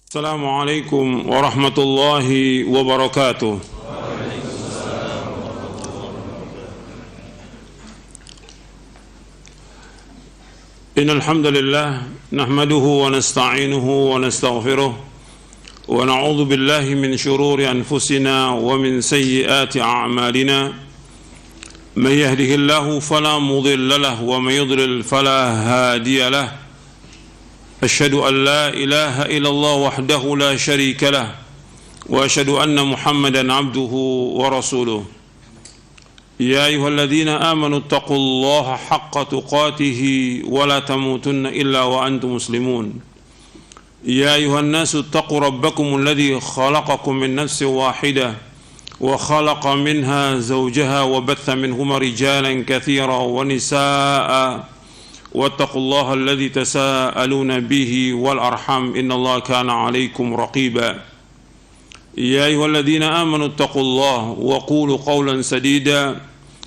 Assalamualaikum warahmatullahi wabarakatuh. Innal hamdalillah nahmaduhu wa nasta'inuhu wa nastaghfiruh wa na'udzu billahi min shururi anfusina wa min sayyiati a'malina. Man yahdihillahu fala mudilla lahu wa man yudlil fala hadiya lahu. أشهد أن لا إله إلا الله وحده لا شريك له وأشهد أن محمدا عبده ورسوله يا أيها الذين آمنوا اتقوا الله حق تقاته ولا تموتن إلا وأنتم مسلمون يا أيها الناس اتقوا ربكم الذي خلقكم من نفس واحدة وخلق منها زوجها وبث منهما رجالا كثيرا ونساء واتقوا الله الذي تساءلون به والأرحام إن الله كان عليكم رقيبا يا أيها الذين آمنوا اتقوا الله وقولوا قولا سديدا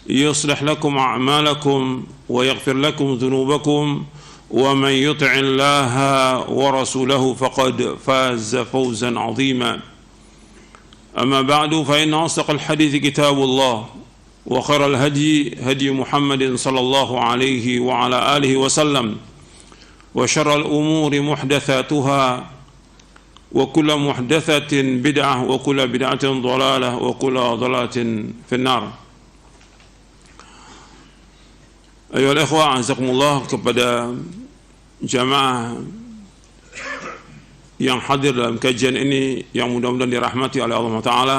يصلح لكم أعمالكم ويغفر لكم ذنوبكم ومن يطع الله ورسوله فقد فاز فوزا عظيما أما بعد فإن أصدق الحديث كتاب الله وخير الهدي هدي محمد صلى الله عليه وعلى آله وسلم وشر الأمور محدثاتها وكل محدثة بدعة وكل بدعة ضلالة وكل ضلالة في النار. أيها الإخوة أعزكم kepada jamaah yang hadir dalam kajian ini yang mudah-mudahan dirahmati oleh Allah Ta'ala,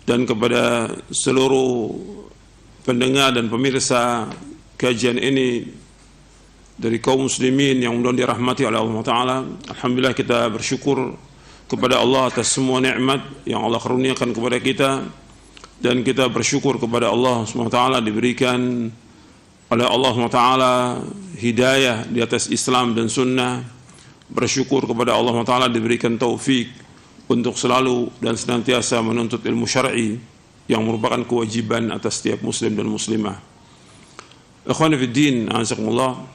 dan kepada seluruh pendengar dan pemirsa kajian ini dari kaum muslimin yang mudah dirahmati oleh Allah Ta'ala. Alhamdulillah, kita bersyukur kepada Allah atas semua nikmat yang Allah karuniakan kepada kita, dan kita bersyukur kepada Allah SWT diberikan oleh Allah SWT hidayah di atas Islam dan sunnah. Bersyukur kepada Allah SWT diberikan taufik untuk selalu dan senantiasa menuntut ilmu syar'i yang merupakan kewajiban atas setiap muslim dan muslimah. Ikhwani fid din, azakumullah.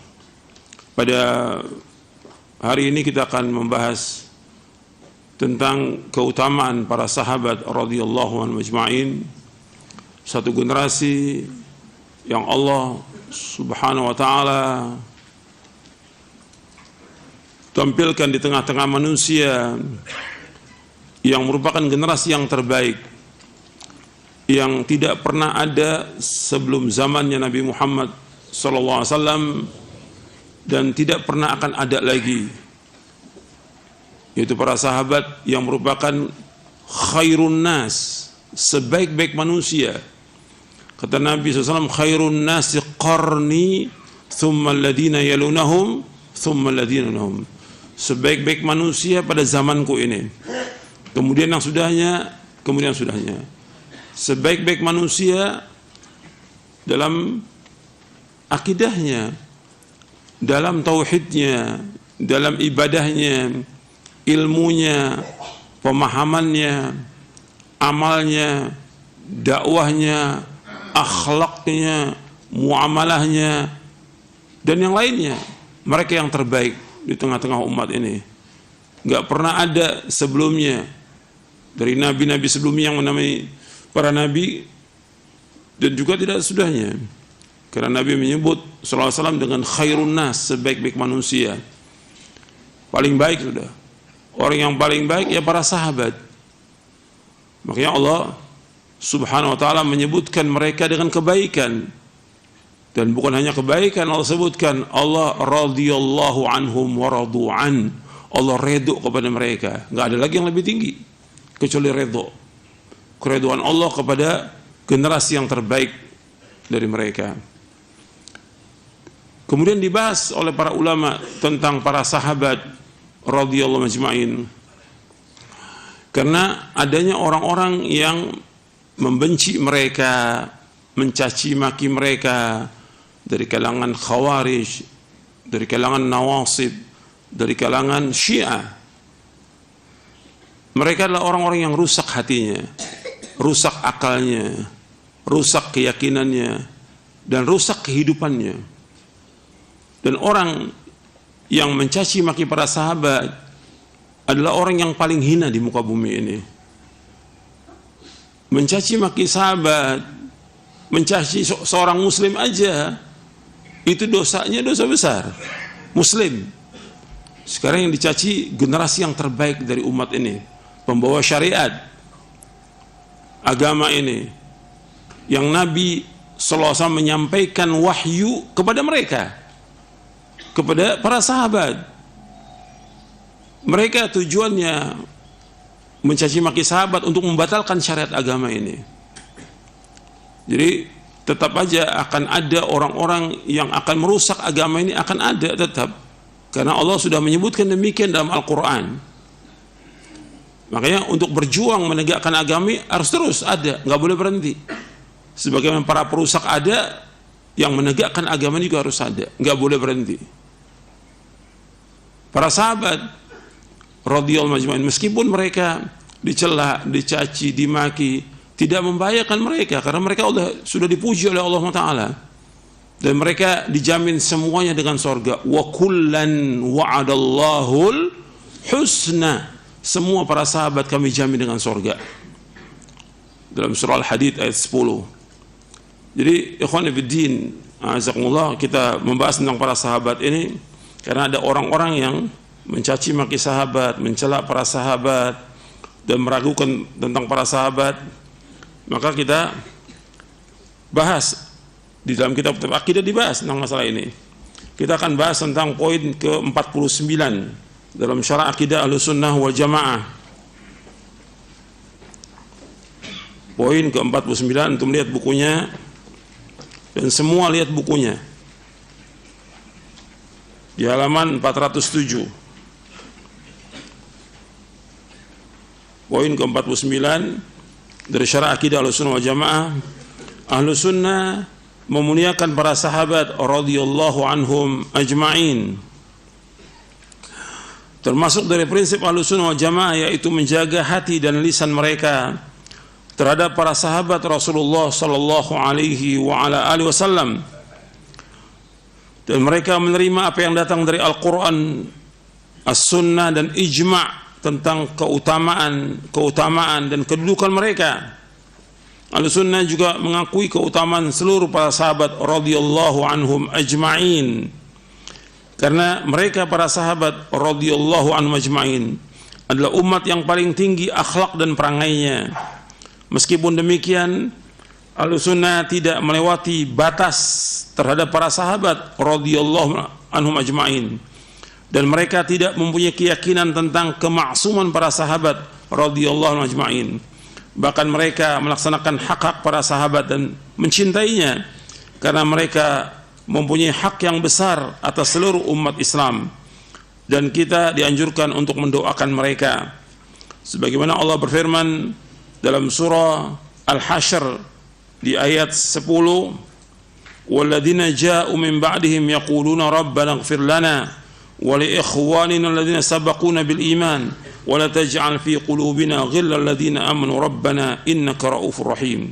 Pada hari ini kita akan membahas tentang keutamaan para sahabat radhiyallahu anhum ajma'in, satu generasi yang Allah Subhanahu wa taala tampilkan di tengah-tengah manusia, yang merupakan generasi yang terbaik, yang tidak pernah ada sebelum zamannya Nabi Muhammad SAW dan tidak pernah akan ada lagi, yaitu para sahabat yang merupakan khairun nas, sebaik-baik manusia. Kata Nabi SAW, khairun nasi qarni thumma alladhina yalunahum thumma alladhina yalunahum, sebaik-baik manusia pada zamanku ini, kemudian yang sudahnya, kemudian yang sudahnya. Sebaik-baik manusia dalam akidahnya, dalam tauhidnya, dalam ibadahnya, ilmunya, pemahamannya, amalnya, dakwahnya, akhlaknya, muamalahnya, dan yang lainnya. Mereka yang terbaik di tengah-tengah umat ini. Enggak pernah ada sebelumnya dari nabi-nabi sebelumnya yang menamai para nabi, dan juga tidak sudahnya, karena Nabi menyebut sallallahu alaihi wasallam dengan khairun nas, sebaik-baik manusia, paling baik sudah. Orang yang paling baik ya para sahabat. Makanya Allah Subhanahu wa taala menyebutkan mereka dengan kebaikan, dan bukan hanya kebaikan, Allah sebutkan Allah radhiyallahu anhum wa radu an, Allah redho kepada mereka. Enggak ada lagi yang lebih tinggi kecuali redho, keredoan Allah kepada generasi yang terbaik dari mereka. Kemudian dibahas oleh para ulama tentang para sahabat radhiyallahu ajma'in, karena adanya orang-orang yang membenci mereka, mencaci maki mereka, dari kalangan khawarij, dari kalangan nawasib, dari kalangan syiah. Mereka adalah orang-orang yang rusak hatinya, rusak akalnya, rusak keyakinannya, dan rusak kehidupannya. Dan orang yang mencaci maki para sahabat adalah orang yang paling hina di muka bumi ini. Mencaci maki sahabat, mencaci seorang muslim aja, itu dosanya dosa besar. Muslim. Sekarang yang dicaci generasi yang terbaik dari umat ini, pembawa syariat agama ini, yang Nabi sallallahu alaihi wasallam menyampaikan wahyu kepada mereka, kepada para sahabat. Mereka tujuannya mencaci maki sahabat untuk membatalkan syariat agama ini. Jadi tetap aja akan ada orang-orang yang akan merusak agama ini, akan ada tetap, karena Allah sudah menyebutkan demikian dalam Al-Quran. Makanya untuk berjuang menegakkan agama harus terus ada, nggak boleh berhenti. Sebagaimana para perusak ada, yang menegakkan agama juga harus ada, nggak boleh berhenti. Para sahabat radhiyallahu majma'in, meskipun mereka dicela, dicaci, dimaki, tidak membahayakan mereka, karena mereka sudah dipuji oleh Allah Ta'ala, dan mereka dijamin semuanya dengan sorga. Wa kullan wa'adallahul husna, semua para sahabat kami jamin dengan sorga, dalam surah Al-Hadid ayat 10. Jadi ikhwan fiddin, azakumullah, kita membahas tentang para sahabat ini karena ada orang-orang yang mencaci maki sahabat, mencela para sahabat, dan meragukan tentang para sahabat. Maka kita bahas di dalam kitab akidah, dibahas tentang masalah ini. Kita akan bahas tentang poin ke-49 dalam syarah akidah Ahlussunnah wal Jamaah. Poin ke-49, untuk melihat bukunya, dan semua lihat bukunya di halaman 407. Poin ke-49 dari syarah akidah Ahlussunnah wal Jamaah. Ahlussunnah memuliakan para sahabat radhiyallahu anhum ajma'in. Termasuk dari prinsip Ahlussunnah wal Jamaah yaitu menjaga hati dan lisan mereka terhadap para sahabat Rasulullah sallallahu alaihi wa ala alihi wasallam, dan mereka menerima apa yang datang dari Al-Quran, As-Sunnah, dan ijma' tentang keutamaan dan kedudukan mereka. Ahlussunnah juga mengakui keutamaan seluruh para sahabat radhiyallahu anhum ajma'in, karena mereka para sahabat radhiyallahu anhum ajma'in adalah umat yang paling tinggi akhlak dan perangainya. Meskipun demikian, Ahlussunnah tidak melewati batas terhadap para sahabat radhiyallahu anhum ajma'in, dan mereka tidak mempunyai keyakinan tentang kemaksuman para sahabat radhiyallahu anhum ajma'in. Bahkan mereka melaksanakan hak-hak para sahabat dan mencintainya, karena mereka mempunyai hak yang besar atas seluruh umat Islam, dan kita dianjurkan untuk mendoakan mereka. Sebagaimana Allah berfirman dalam surah Al-Hasyr di ayat 10, walladzina ja'u min ba'dihim yaquluna rabbana ighfir lana wa li ikhwanina alladzina sabaquna bil iman wa la taj'al fi qulubina ghillal ladzina amanu rabbana innaka raufur rahim.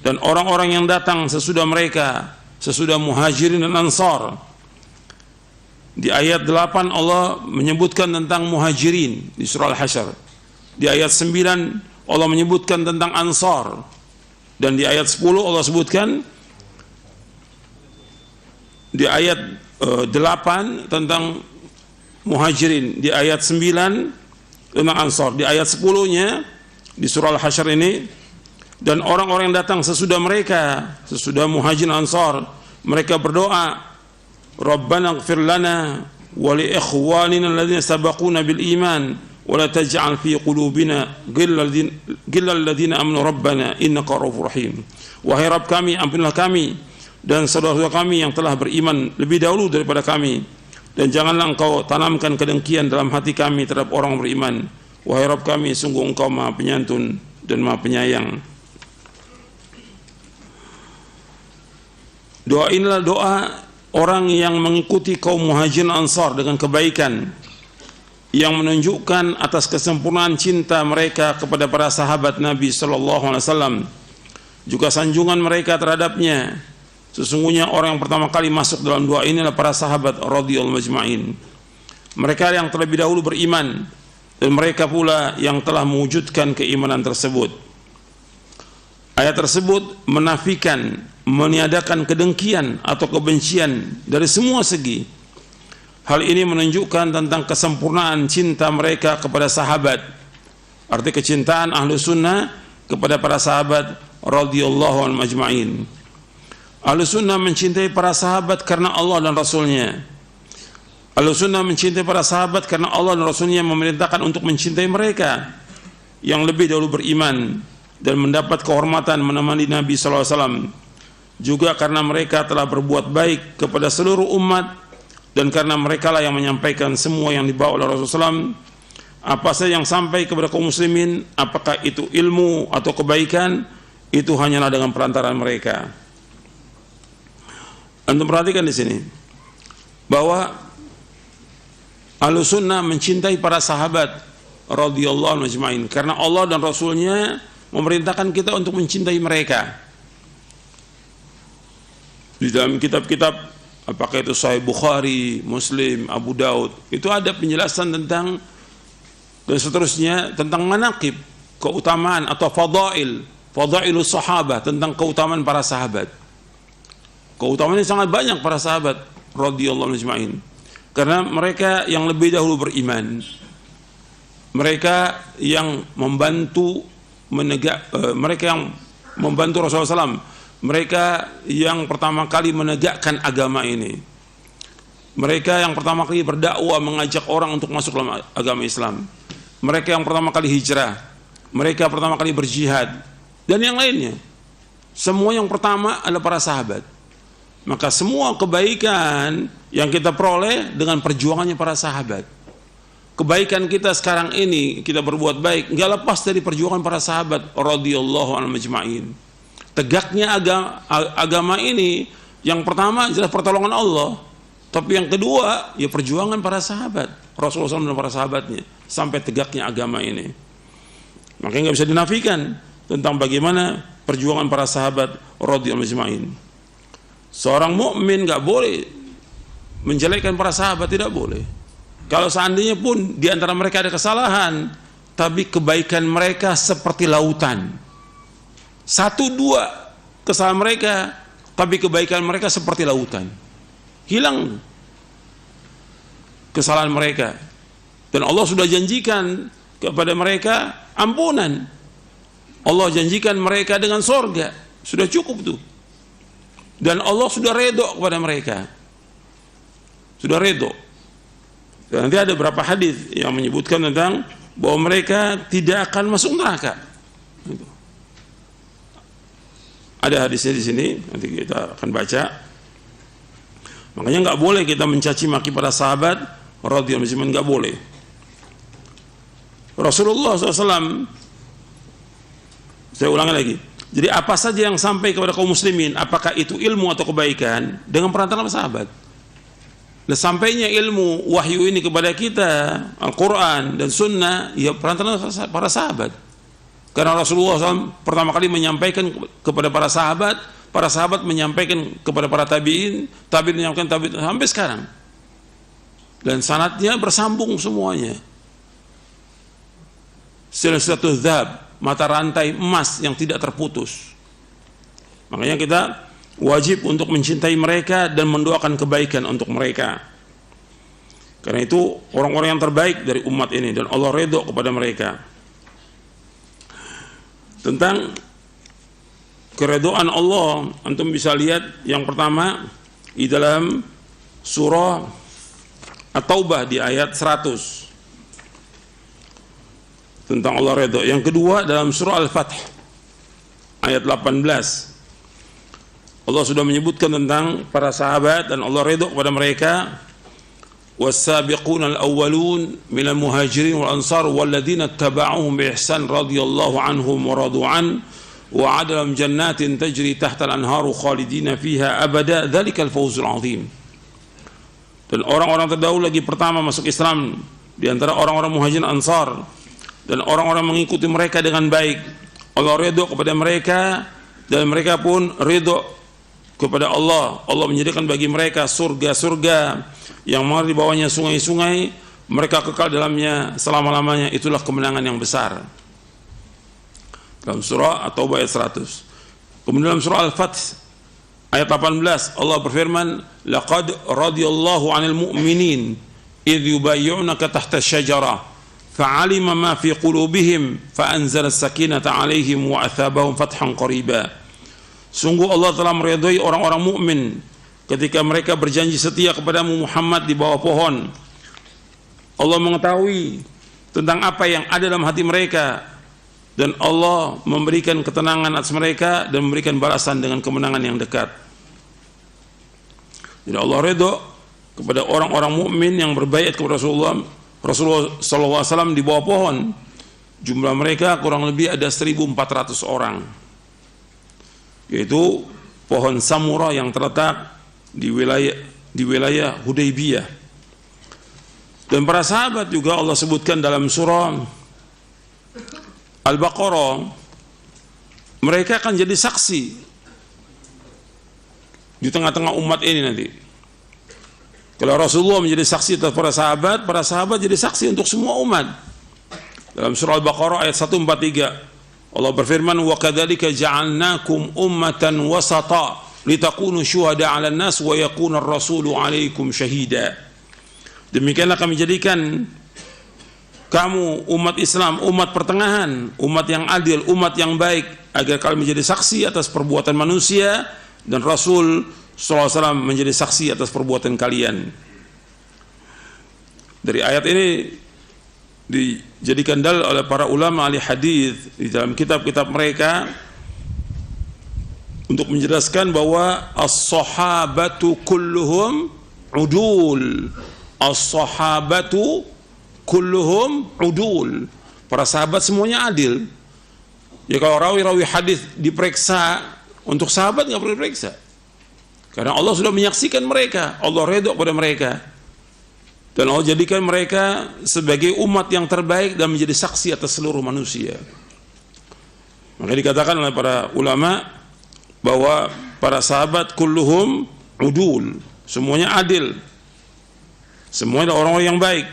Dan orang-orang yang datang sesudah mereka, sesudah Muhajirin dan Ansar. Di ayat 8 Allah menyebutkan tentang Muhajirin di surah Al-Hasyr. Di ayat 9 Allah menyebutkan tentang Ansar, dan di ayat 10 Allah sebutkan di ayat 8 tentang Muhajirin, di ayat 9 tentang Ansar, di ayat 10-nya di surah Al-Hasyr ini. Dan orang-orang yang datang sesudah mereka, sesudah Muhajirin Ansar, mereka berdoa, Rabbana ighfir lana wa li ikhwanina alladzina sabaquna bil iman wa la taj'al fi qulubina ghillal ladzina amanu rabbana innaka raufur rahim. Wahai Rabb kami, ampunilah kami dan saudara-saudara kami yang telah beriman lebih dahulu daripada kami, dan janganlah engkau tanamkan kedengkian dalam hati kami terhadap orang beriman. Wahai Rabb kami, sungguh engkau Maha Penyantun dan Maha Penyayang. Doa inilah doa orang yang mengikuti kaum Muhajirin Ansar dengan kebaikan, yang menunjukkan atas kesempurnaan cinta mereka kepada para sahabat Nabi sallallahu alaihi wasallam, juga sanjungan mereka terhadapnya. Sesungguhnya orang yang pertama kali masuk dalam doa ini adalah para sahabat radhiyallahu ajma'in. Mereka yang terlebih dahulu beriman, dan mereka pula yang telah mewujudkan keimanan tersebut. Ayat tersebut menafikan, meniadakan kedengkian atau kebencian dari semua segi. Hal ini menunjukkan tentang kesempurnaan cinta mereka kepada sahabat. Arti kecintaan ahlu sunnah kepada para sahabat radhiyallahu anhum ajma'in. Ahlu sunnah mencintai para sahabat karena Allah dan Rasulnya. Ahlu sunnah mencintai para sahabat karena Allah dan Rasulnya memerintahkan untuk mencintai mereka yang lebih dahulu beriman dan mendapat kehormatan menemani Nabi SAW. Juga karena mereka telah berbuat baik kepada seluruh umat, dan karena mereka lah yang menyampaikan semua yang dibawa oleh Rasulullah SAW. Apa saja yang sampai kepada kaum muslimin, apakah itu ilmu atau kebaikan, itu hanyalah dengan perantaraan mereka. Antum perhatikan di sini bahwa Ahlussunnah mencintai para sahabat radhiyallahu anhum ajma'in karena Allah dan Rasulnya memerintahkan kita untuk mencintai mereka. Di dalam kitab-kitab, apakah itu Sahih Bukhari, Muslim, Abu Daud, itu ada penjelasan tentang dan seterusnya tentang manaqib, keutamaan atau fadailus sahabah, tentang keutamaan para sahabat. Keutamaannya sangat banyak para sahabat radhiyallahu anhum ajma'in karena mereka yang lebih dahulu beriman, mereka yang membantu mereka yang membantu Rasulullah SAW, mereka yang pertama kali menegakkan agama ini, mereka yang pertama kali berdakwah mengajak orang untuk masuk dalam agama Islam, mereka yang pertama kali hijrah, mereka pertama kali berjihad, dan yang lainnya. Semua yang pertama adalah para sahabat. Maka semua kebaikan yang kita peroleh dengan perjuangannya para sahabat. Kebaikan kita sekarang ini, kita berbuat baik, nggak lepas dari perjuangan para sahabat radhiyallahu anhum ajma'in. Tegaknya agama ini, yang pertama jelas pertolongan Allah, tapi yang kedua ya perjuangan para sahabat Rasulullah SAW dan para sahabatnya sampai tegaknya agama ini. Makanya nggak bisa dinafikan tentang bagaimana perjuangan para sahabat radhiyallahu anhum ajma'in. Seorang mukmin nggak boleh menjelekkan para sahabat, tidak boleh. Kalau seandainya pun di antara mereka ada kesalahan, tapi kebaikan mereka seperti lautan. 1-2 kesalahan mereka, tapi kebaikan mereka seperti lautan. Hilang kesalahan mereka. Dan Allah sudah janjikan kepada mereka ampunan. Allah janjikan mereka dengan sorga. Sudah cukup tuh. Dan Allah sudah redho kepada mereka. Sudah redho. Dan nanti ada beberapa hadis yang menyebutkan tentang bahwa mereka tidak akan masuk neraka. Ada hadisnya di sini, nanti kita akan baca. Makanya nggak boleh kita mencaci maki para sahabat radhiyallahu anhum, nggak boleh. Rasulullah SAW, saya ulangi lagi. Jadi apa saja yang sampai kepada kaum muslimin, apakah itu ilmu atau kebaikan, dengan perantaraan sahabat. Dan sampainya ilmu wahyu ini kepada kita, Al-Quran dan Sunnah, ya perantaraan para sahabat. Karena Rasulullah SAW pertama kali menyampaikan kepada para sahabat menyampaikan kepada para tabi'in, tabi'in menyampaikan tabi'in sampai sekarang. Dan sanadnya bersambung semuanya. Silsilatul dzahab, mata rantai emas yang tidak terputus. Makanya kita wajib untuk mencintai mereka dan mendoakan kebaikan untuk mereka. Karena itu orang-orang yang terbaik dari umat ini, dan Allah redho kepada mereka. Tentang keredoan Allah, antum bisa lihat yang pertama di dalam surah At-Taubah di ayat 100. Tentang Allah redho. Yang kedua dalam surah Al-Fath ayat 18. Allah sudah menyebutkan tentang para sahabat dan Allah redho kepada mereka. Was-sabiquna al-awwalun minal muhajirin wal ansar walladzina ittaba'uhum bi ihsan radhiyallahu anhum wa radu an wa 'adalahum jannatin tajri tahta al-anharu khalidina fiha abada dzalikal fawzul 'azim. Dan orang-orang terdahulu lagi pertama masuk Islam di antara orang-orang muhajirin ansar dan orang-orang mengikuti mereka dengan baik. Allah ridho kepada mereka dan mereka pun ridho kepada Allah. Allah menyediakan bagi mereka surga-surga yang mengalir di bawahnya sungai-sungai, mereka kekal dalamnya selama-lamanya, itulah kemenangan yang besar. Dalam surah At-Taubah ayat 100. Kemudian dalam surah Al-Fath ayat 18 Allah berfirman, laqad radiyallahu 'anil mu'minin idh yubayyi'unaka tahta asy-syajarah fa'alima ma fi qulubihim fa'anzala as-sakinata 'alaihim wa athabahum fathan qariba. Sungguh Allah telah meridhai orang-orang mukmin ketika mereka berjanji setia kepadamu Muhammad di bawah pohon. Allah mengetahui tentang apa yang ada dalam hati mereka, dan Allah memberikan ketenangan atas mereka dan memberikan balasan dengan kemenangan yang dekat. Jadi Allah ridho kepada orang-orang mukmin yang berbaiat kepada Rasulullah SAW di bawah pohon. Jumlah mereka kurang lebih ada 1.400 orang, yaitu pohon Samura yang terletak di wilayah Hudaybiyah. Dan para sahabat juga Allah sebutkan dalam surah Al-Baqarah, mereka akan jadi saksi di tengah-tengah umat ini nanti. Kalau Rasulullah menjadi saksi atas para sahabat jadi saksi untuk semua umat. Dalam surah Al-Baqarah ayat 143 Allah berfirman, wa kadzalika ja'alnakum ummatan wasata litakunu syuhada 'alan nas wa yakuna ar-rasulu 'alaikum syahida. Demikianlah kami jadikan kamu umat Islam, umat pertengahan, umat yang adil, umat yang baik, agar kalian menjadi saksi atas perbuatan manusia dan Rasul SAW menjadi saksi atas perbuatan kalian. Dari ayat ini dijadikan dalil oleh para ulama ahli hadis di dalam kitab-kitab mereka untuk menjelaskan bahwa as-sahabatu kulluhum udul. As-sahabatu kulluhum udul. Para sahabat semuanya adil. Ya, kalau rawi-rawi hadis diperiksa, untuk sahabat nggak perlu diperiksa, karena Allah sudah menyaksikan mereka, Allah redha pada mereka, dan Allah jadikan mereka sebagai umat yang terbaik dan menjadi saksi atas seluruh manusia. Maka dikatakan oleh para ulama bahwa para sahabat kulluhum udul, semuanya adil, semuanya orang-orang yang baik.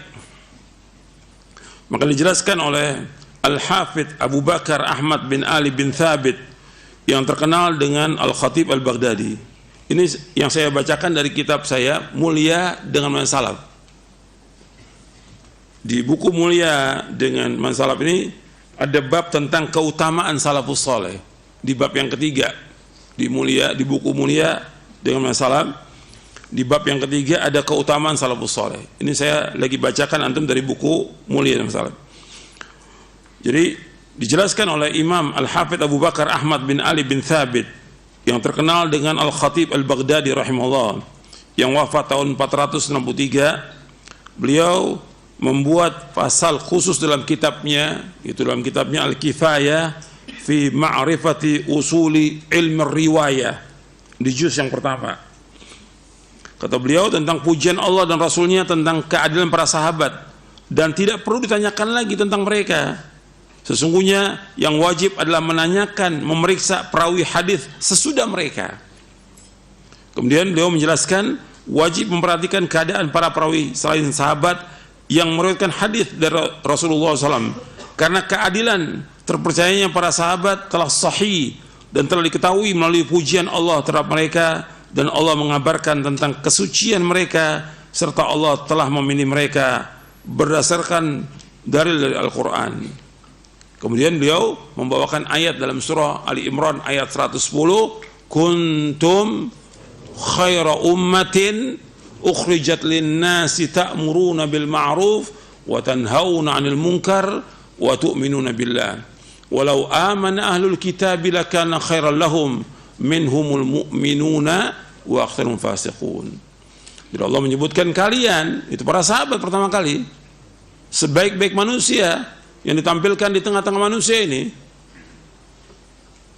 Maka dijelaskan oleh Al-Hafidh Abu Bakar Ahmad bin Ali bin Thabit yang terkenal dengan Al-Khatib Al-Baghdadi. Ini yang saya bacakan dari kitab saya, Mulia dengan Mansalaf. Di buku Mulia dengan Mansalaf ini ada bab tentang keutamaan salafus saleh. Di bab yang ketiga di buku Mulia dengan Mansalaf, di bab yang ketiga ada keutamaan salafus saleh. Ini saya lagi bacakan antum dari buku Mulia dengan Mansalaf. Jadi dijelaskan oleh Imam Al-Hafidh Abu Bakar Ahmad bin Ali bin Thabit yang terkenal dengan Al-Khatib Al-Baghdadi rahimahullah, yang wafat tahun 463. Beliau membuat pasal khusus dalam kitabnya, itu dalam kitabnya Al-Kifayah fi Ma'rifati Usuli Ilmi Riwayah, di juz yang pertama. Kata beliau tentang pujian Allah dan Rasulnya, tentang keadilan para sahabat, dan tidak perlu ditanyakan lagi tentang mereka. Sesungguhnya yang wajib adalah menanyakan, memeriksa perawi hadis sesudah mereka. Kemudian beliau menjelaskan wajib memperhatikan keadaan para perawi selain sahabat yang meriwayatkan hadis dari Rasulullah SAW, karena keadilan terpercayanya para sahabat telah sahih dan telah diketahui melalui pujian Allah terhadap mereka, dan Allah mengabarkan tentang kesucian mereka, serta Allah telah memilih mereka berdasarkan dalil dari Al-Quran. Kemudian beliau membawakan ayat dalam surah Ali Imran ayat 110, kuntum khaira ummatin ukhrijat lin-nasi ta'muruna bil ma'ruf wa tanhauna 'anil munkar wa tu'minuna billah walau amana ahlul kitabi lakana khairan lahum minhumul mu'minuna wa aktsaruhum fasiqun. Jadi Allah menyebutkan kalian, itu para sahabat pertama kali, sebaik-baik manusia yang ditampilkan di tengah-tengah manusia ini,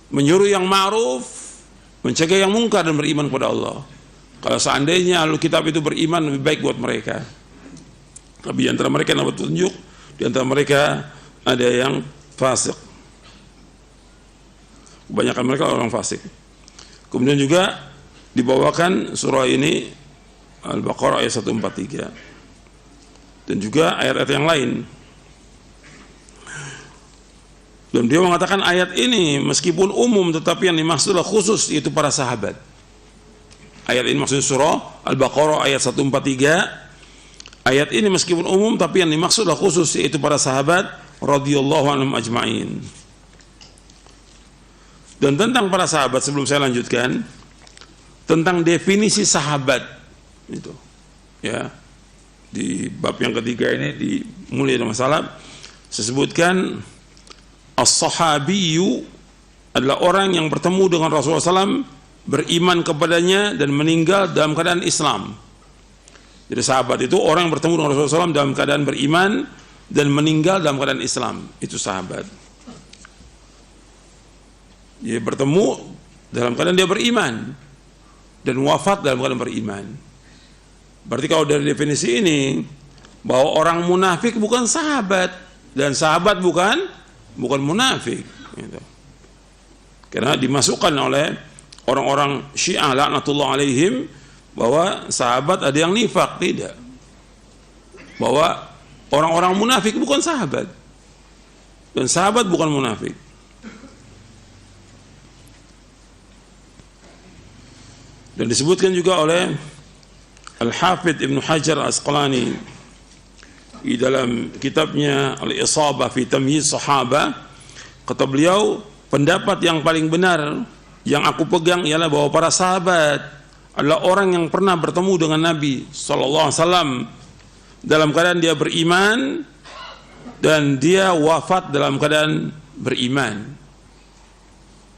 menyuruh yang ma'ruf, mencegah yang mungkar, dan beriman kepada Allah. Kalau seandainya ahlul kitab itu beriman, lebih baik buat mereka. Tapi di antara mereka yang dapat petunjuk, di antara mereka ada yang fasik. Kebanyakan mereka orang fasik. Kemudian juga dibawakan surah ini Al-Baqarah ayat 143. dan juga ayat-ayat yang lain. Dan dia mengatakan ayat ini meskipun umum tetapi yang dimaksudlah khusus, yaitu para sahabat. Ayat ini maksudnya surah Al-Baqarah ayat 143. Ayat ini meskipun umum tapi yang dimaksudlah khusus, yaitu para sahabat radhiyallahu anhum ajma'in. Dan tentang para sahabat, sebelum saya lanjutkan, tentang definisi sahabat itu, ya, di bab yang ketiga ini dimulai dengan masalah, saya sebutkan as-sahabiyyu adalah orang yang bertemu dengan Rasulullah SAW, beriman kepadanya dan meninggal dalam keadaan Islam. Jadi sahabat itu orang yang bertemu dengan Rasulullah SAW dalam keadaan beriman dan meninggal dalam keadaan Islam. Itu sahabat. Dia bertemu dalam keadaan dia beriman dan wafat dalam keadaan beriman. Berarti kalau dari definisi ini, bahwa orang munafik bukan sahabat dan sahabat bukan munafik, gitu. Karena dimasukkan oleh orang-orang Syiah laknatullah alaihim bahwa sahabat ada yang nifak. Tidak, bahwa orang-orang munafik bukan sahabat dan sahabat bukan munafik. Dan disebutkan juga oleh Al-Hafidh Ibnu Hajar Asqalani di dalam kitabnya Al-Isabah fi Tamyiz Sahabah, kata beliau, pendapat yang paling benar yang aku pegang ialah bahwa para sahabat adalah orang yang pernah bertemu dengan Nabi sallallahu alaihi wasallam dalam keadaan dia beriman dan dia wafat dalam keadaan beriman.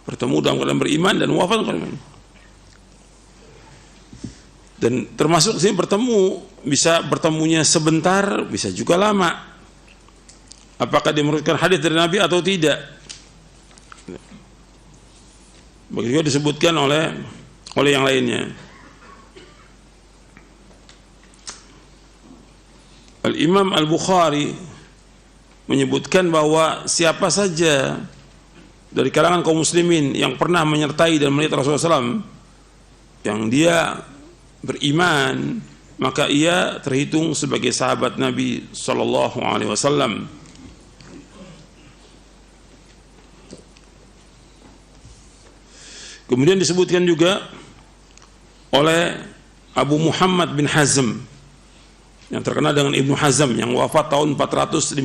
Bertemu dalam keadaan beriman dan wafat dalam keadaan beriman. Dan termasuk sini bertemu, bisa bertemunya sebentar, bisa juga lama. Apakah dia menurutkan hadis dari Nabi atau tidak? Begitu juga disebutkan oleh yang lainnya. Al-Imam Al-Bukhari menyebutkan bahwa siapa saja dari kalangan kaum muslimin yang pernah menyertai dan melihat Rasulullah SAW, yang dia beriman, maka ia terhitung sebagai sahabat Nabi sallallahu alaihi wasallam. Kemudian disebutkan juga oleh Abu Muhammad bin Hazm, yang terkenal dengan Ibnu Hazm, yang wafat tahun 456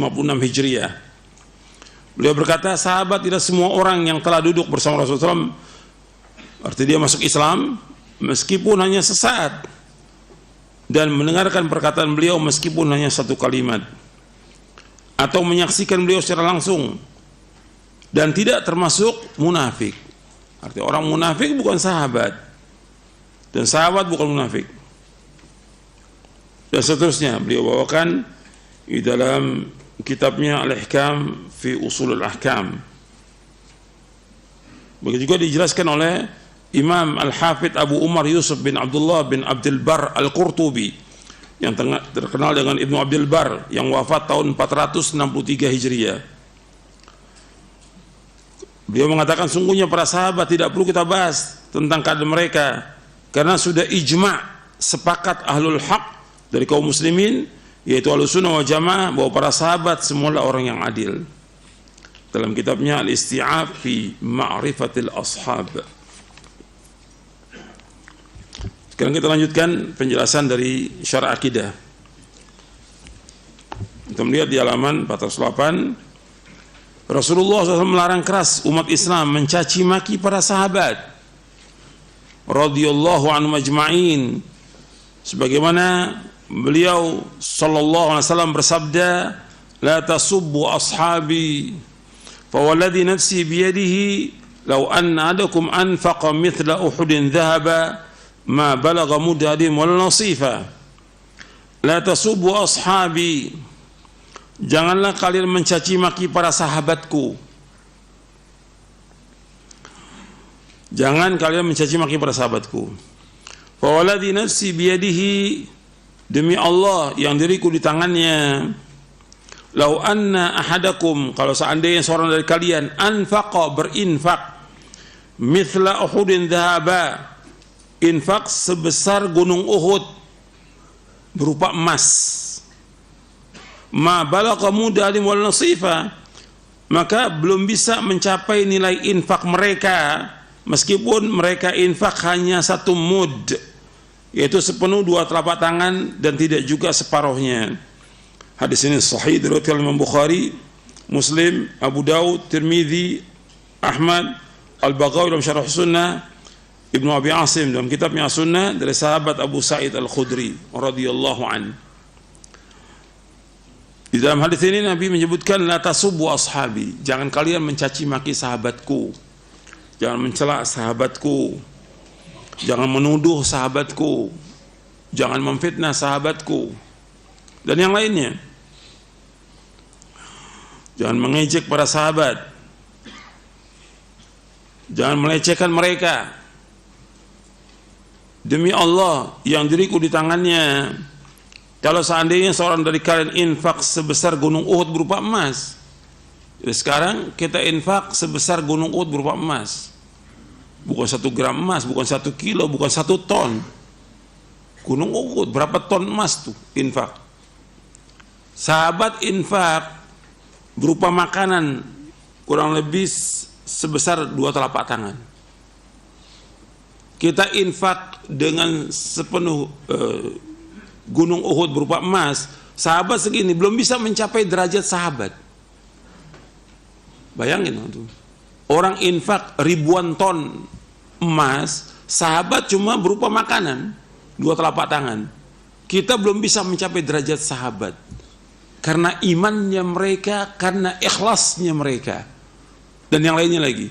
Hijriah. Beliau berkata, sahabat tidak semua orang yang telah duduk bersama Rasulullah SAW, arti dia masuk Islam, meskipun hanya sesaat, dan mendengarkan perkataan beliau meskipun hanya satu kalimat, atau menyaksikan beliau secara langsung, dan tidak termasuk munafik. Artinya orang munafik bukan sahabat, dan sahabat bukan munafik, dan seterusnya. Beliau bawakan di dalam kitabnya Al-Ihkam fi Ushul Al-Ahkam. Begitu juga dijelaskan oleh Imam Al-Hafidh Abu Umar Yusuf bin Abdullah bin Abdul Bar Al-Qurtubi, yang terkenal dengan Ibnu Abdul Bar, yang wafat tahun 463 Hijriah. Beliau mengatakan, sungguhnya para sahabat tidak perlu kita bahas tentang keadaan mereka, karena sudah ijma', sepakat ahlul haq dari kaum muslimin, yaitu Ahlussunnah wal Jamaah, bahwa para sahabat semualah orang yang adil. Dalam kitabnya Al-Isti'ab fi Ma'rifatil Ashab. Sekarang kita lanjutkan penjelasan dari Syarah Akidah. Kita melihat di halaman 408, Rasulullah SAW melarang keras umat Islam mencaci maki para sahabat radhiyallahu anhum ajma'in, sebagaimana beliau sallallahu alaihi wasallam bersabda, la tasubbu ashabi fa walladhi nafsi biyadihi law anna adakum anfaqa mithla uhudin dhahaba ma balagha mudadim wal nasifa. La tasubbu ashabi, janganlah kalian mencaci maki para sahabatku. Jangan kalian mencaci maki para sahabatku. Fa walladhi nafsi biyadihi, demi Allah yang diriku di tangannya, lau anna ahadakum, kalau seandainya seorang dari kalian, anfaqa, berinfak, mithla uhudin dhahaba, infak sebesar gunung Uhud berupa emas, ma balagha mudalim wal nasifa, maka belum bisa mencapai nilai infak mereka meskipun mereka infak hanya 1 mud, yaitu sepenuh 2 telapak tangan dan tidak juga separuhnya. Hadis ini sahih diriwayatkan Imam Bukhari, Muslim, Abu Daud, Tirmidzi, Ahmad, Al-Baghawi dalam Syarah Sunnah, Ibnu Abi Asim dalam kitabnya Sunnah dari sahabat Abu Sa'id Al-Khudri radhiyallahu an. Di dalam hadis ini Nabi menyebutkan la tasubbu ashabi, jangan kalian mencaci maki sahabatku, jangan mencela sahabatku, jangan menuduh sahabatku, jangan memfitnah sahabatku, dan yang lainnya. Jangan mengejek para sahabat, jangan melecehkan mereka. Demi Allah yang diriku di tangannya, kalau seandainya seorang dari kalian infak sebesar gunung Uhud berupa emas, jadi sekarang kita infak sebesar gunung Uhud berupa emas, bukan 1 gram emas, bukan 1 kilo, bukan 1 ton. Gunung Uhud berapa ton emas tuh infak. Sahabat infak berupa makanan kurang lebih sebesar 2 telapak tangan. Kita infak dengan sepenuh gunung Uhud berupa emas, sahabat segini belum bisa mencapai derajat sahabat. Bayangin tuh, orang infak ribuan ton emas, sahabat cuma berupa makanan 2 telapak tangan. Kita belum bisa mencapai derajat sahabat karena imannya mereka, karena ikhlasnya mereka, dan yang lainnya lagi.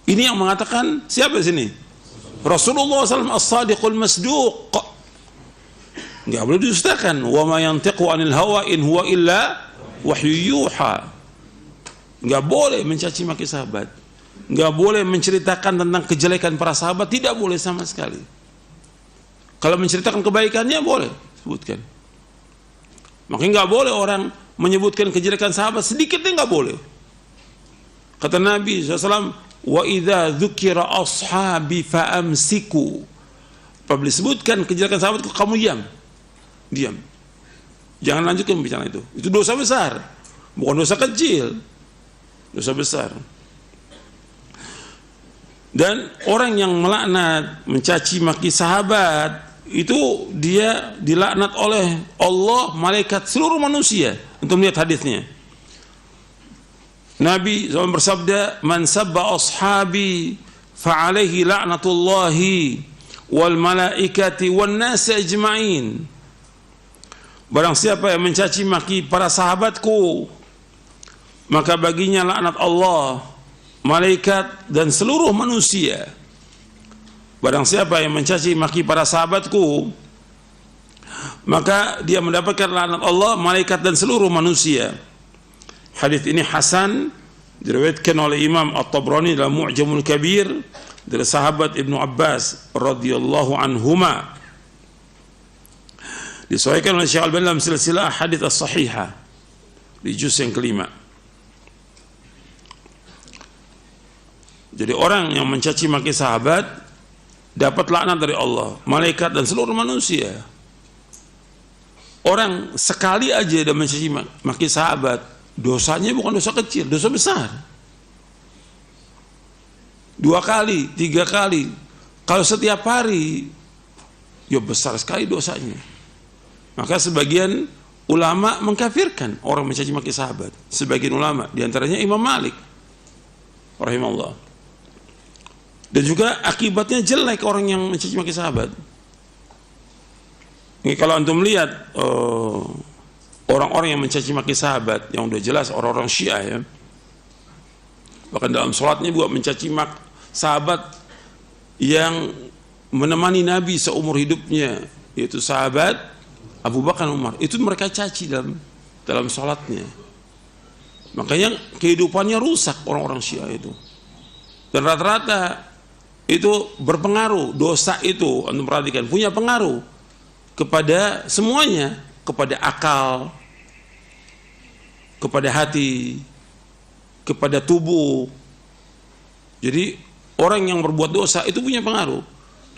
Ini yang mengatakan siapa di sini? Rasulullah SAW as-sadiqul masduq. Enggak boleh didustakan. Wa ma yantiqu anil hawa in huwa illa wahyu yuha. Enggak boleh mencaci maki sahabat, enggak boleh menceritakan tentang kejelekan para sahabat, tidak boleh sama sekali. Kalau menceritakan kebaikannya boleh sebutkan. Makanya enggak boleh orang menyebutkan kejelekan sahabat sedikitnya, enggak boleh. Kata Nabi SAW, wa idza dzukira ashabi faamsiku, apabila disebutkan kejelekan sahabatku kamu diam, jangan lanjutkan pembicaraan itu dosa besar, bukan dosa kecil, dosa besar. Dan orang yang melaknat, mencaci maki sahabat, itu dia dilaknat oleh Allah, malaikat, seluruh manusia. Untuk melihat hadisnya, Nabi SAW bersabda, man sabba ashabi fa'alaihi la'natullahi wal malaikati wan nasi ajma'in. Barang siapa yang mencaci maki para sahabatku, maka baginya laknat Allah, malaikat, dan seluruh manusia. Barang siapa yang mencaci maki para sahabatku, maka dia mendapatkan laknat Allah, malaikat, dan seluruh manusia. Hadis ini hasan, diriwayatkan oleh Imam At-Tabrani dalam Mu'jamul Kabir dari sahabat Ibnu Abbas radhiyallahu anhuma. Disahihkan oleh Syekh Al-Albani dalam silsilah hadits as-sahihah di juz yang kelima. Jadi orang yang mencaci maki sahabat dapat laknat dari Allah, malaikat, dan seluruh manusia. Orang sekali aja dia mencaci maki sahabat, dosanya bukan dosa kecil, dosa besar. 2 kali, 3 kali. Kalau setiap hari, ya besar sekali dosanya. Maka sebagian ulama mengkafirkan orang mencaci maki sahabat. Sebagian ulama, diantaranya Imam Malik rahimahullah. Dan juga akibatnya jelek orang yang mencaci maki sahabat. Ini kalau antum lihat orang-orang yang mencaci maki sahabat, yang udah jelas orang-orang Syiah ya, bahkan dalam sholatnya juga mencaci maki sahabat yang menemani Nabi seumur hidupnya, yaitu sahabat Abu Bakar dan Umar. Itu mereka caci dalam sholatnya. Makanya kehidupannya rusak orang-orang Syiah itu. Dan rata-rata itu berpengaruh, dosa itu antum perhatikan punya pengaruh kepada semuanya, kepada akal, kepada hati, kepada tubuh. Jadi orang yang berbuat dosa itu punya pengaruh.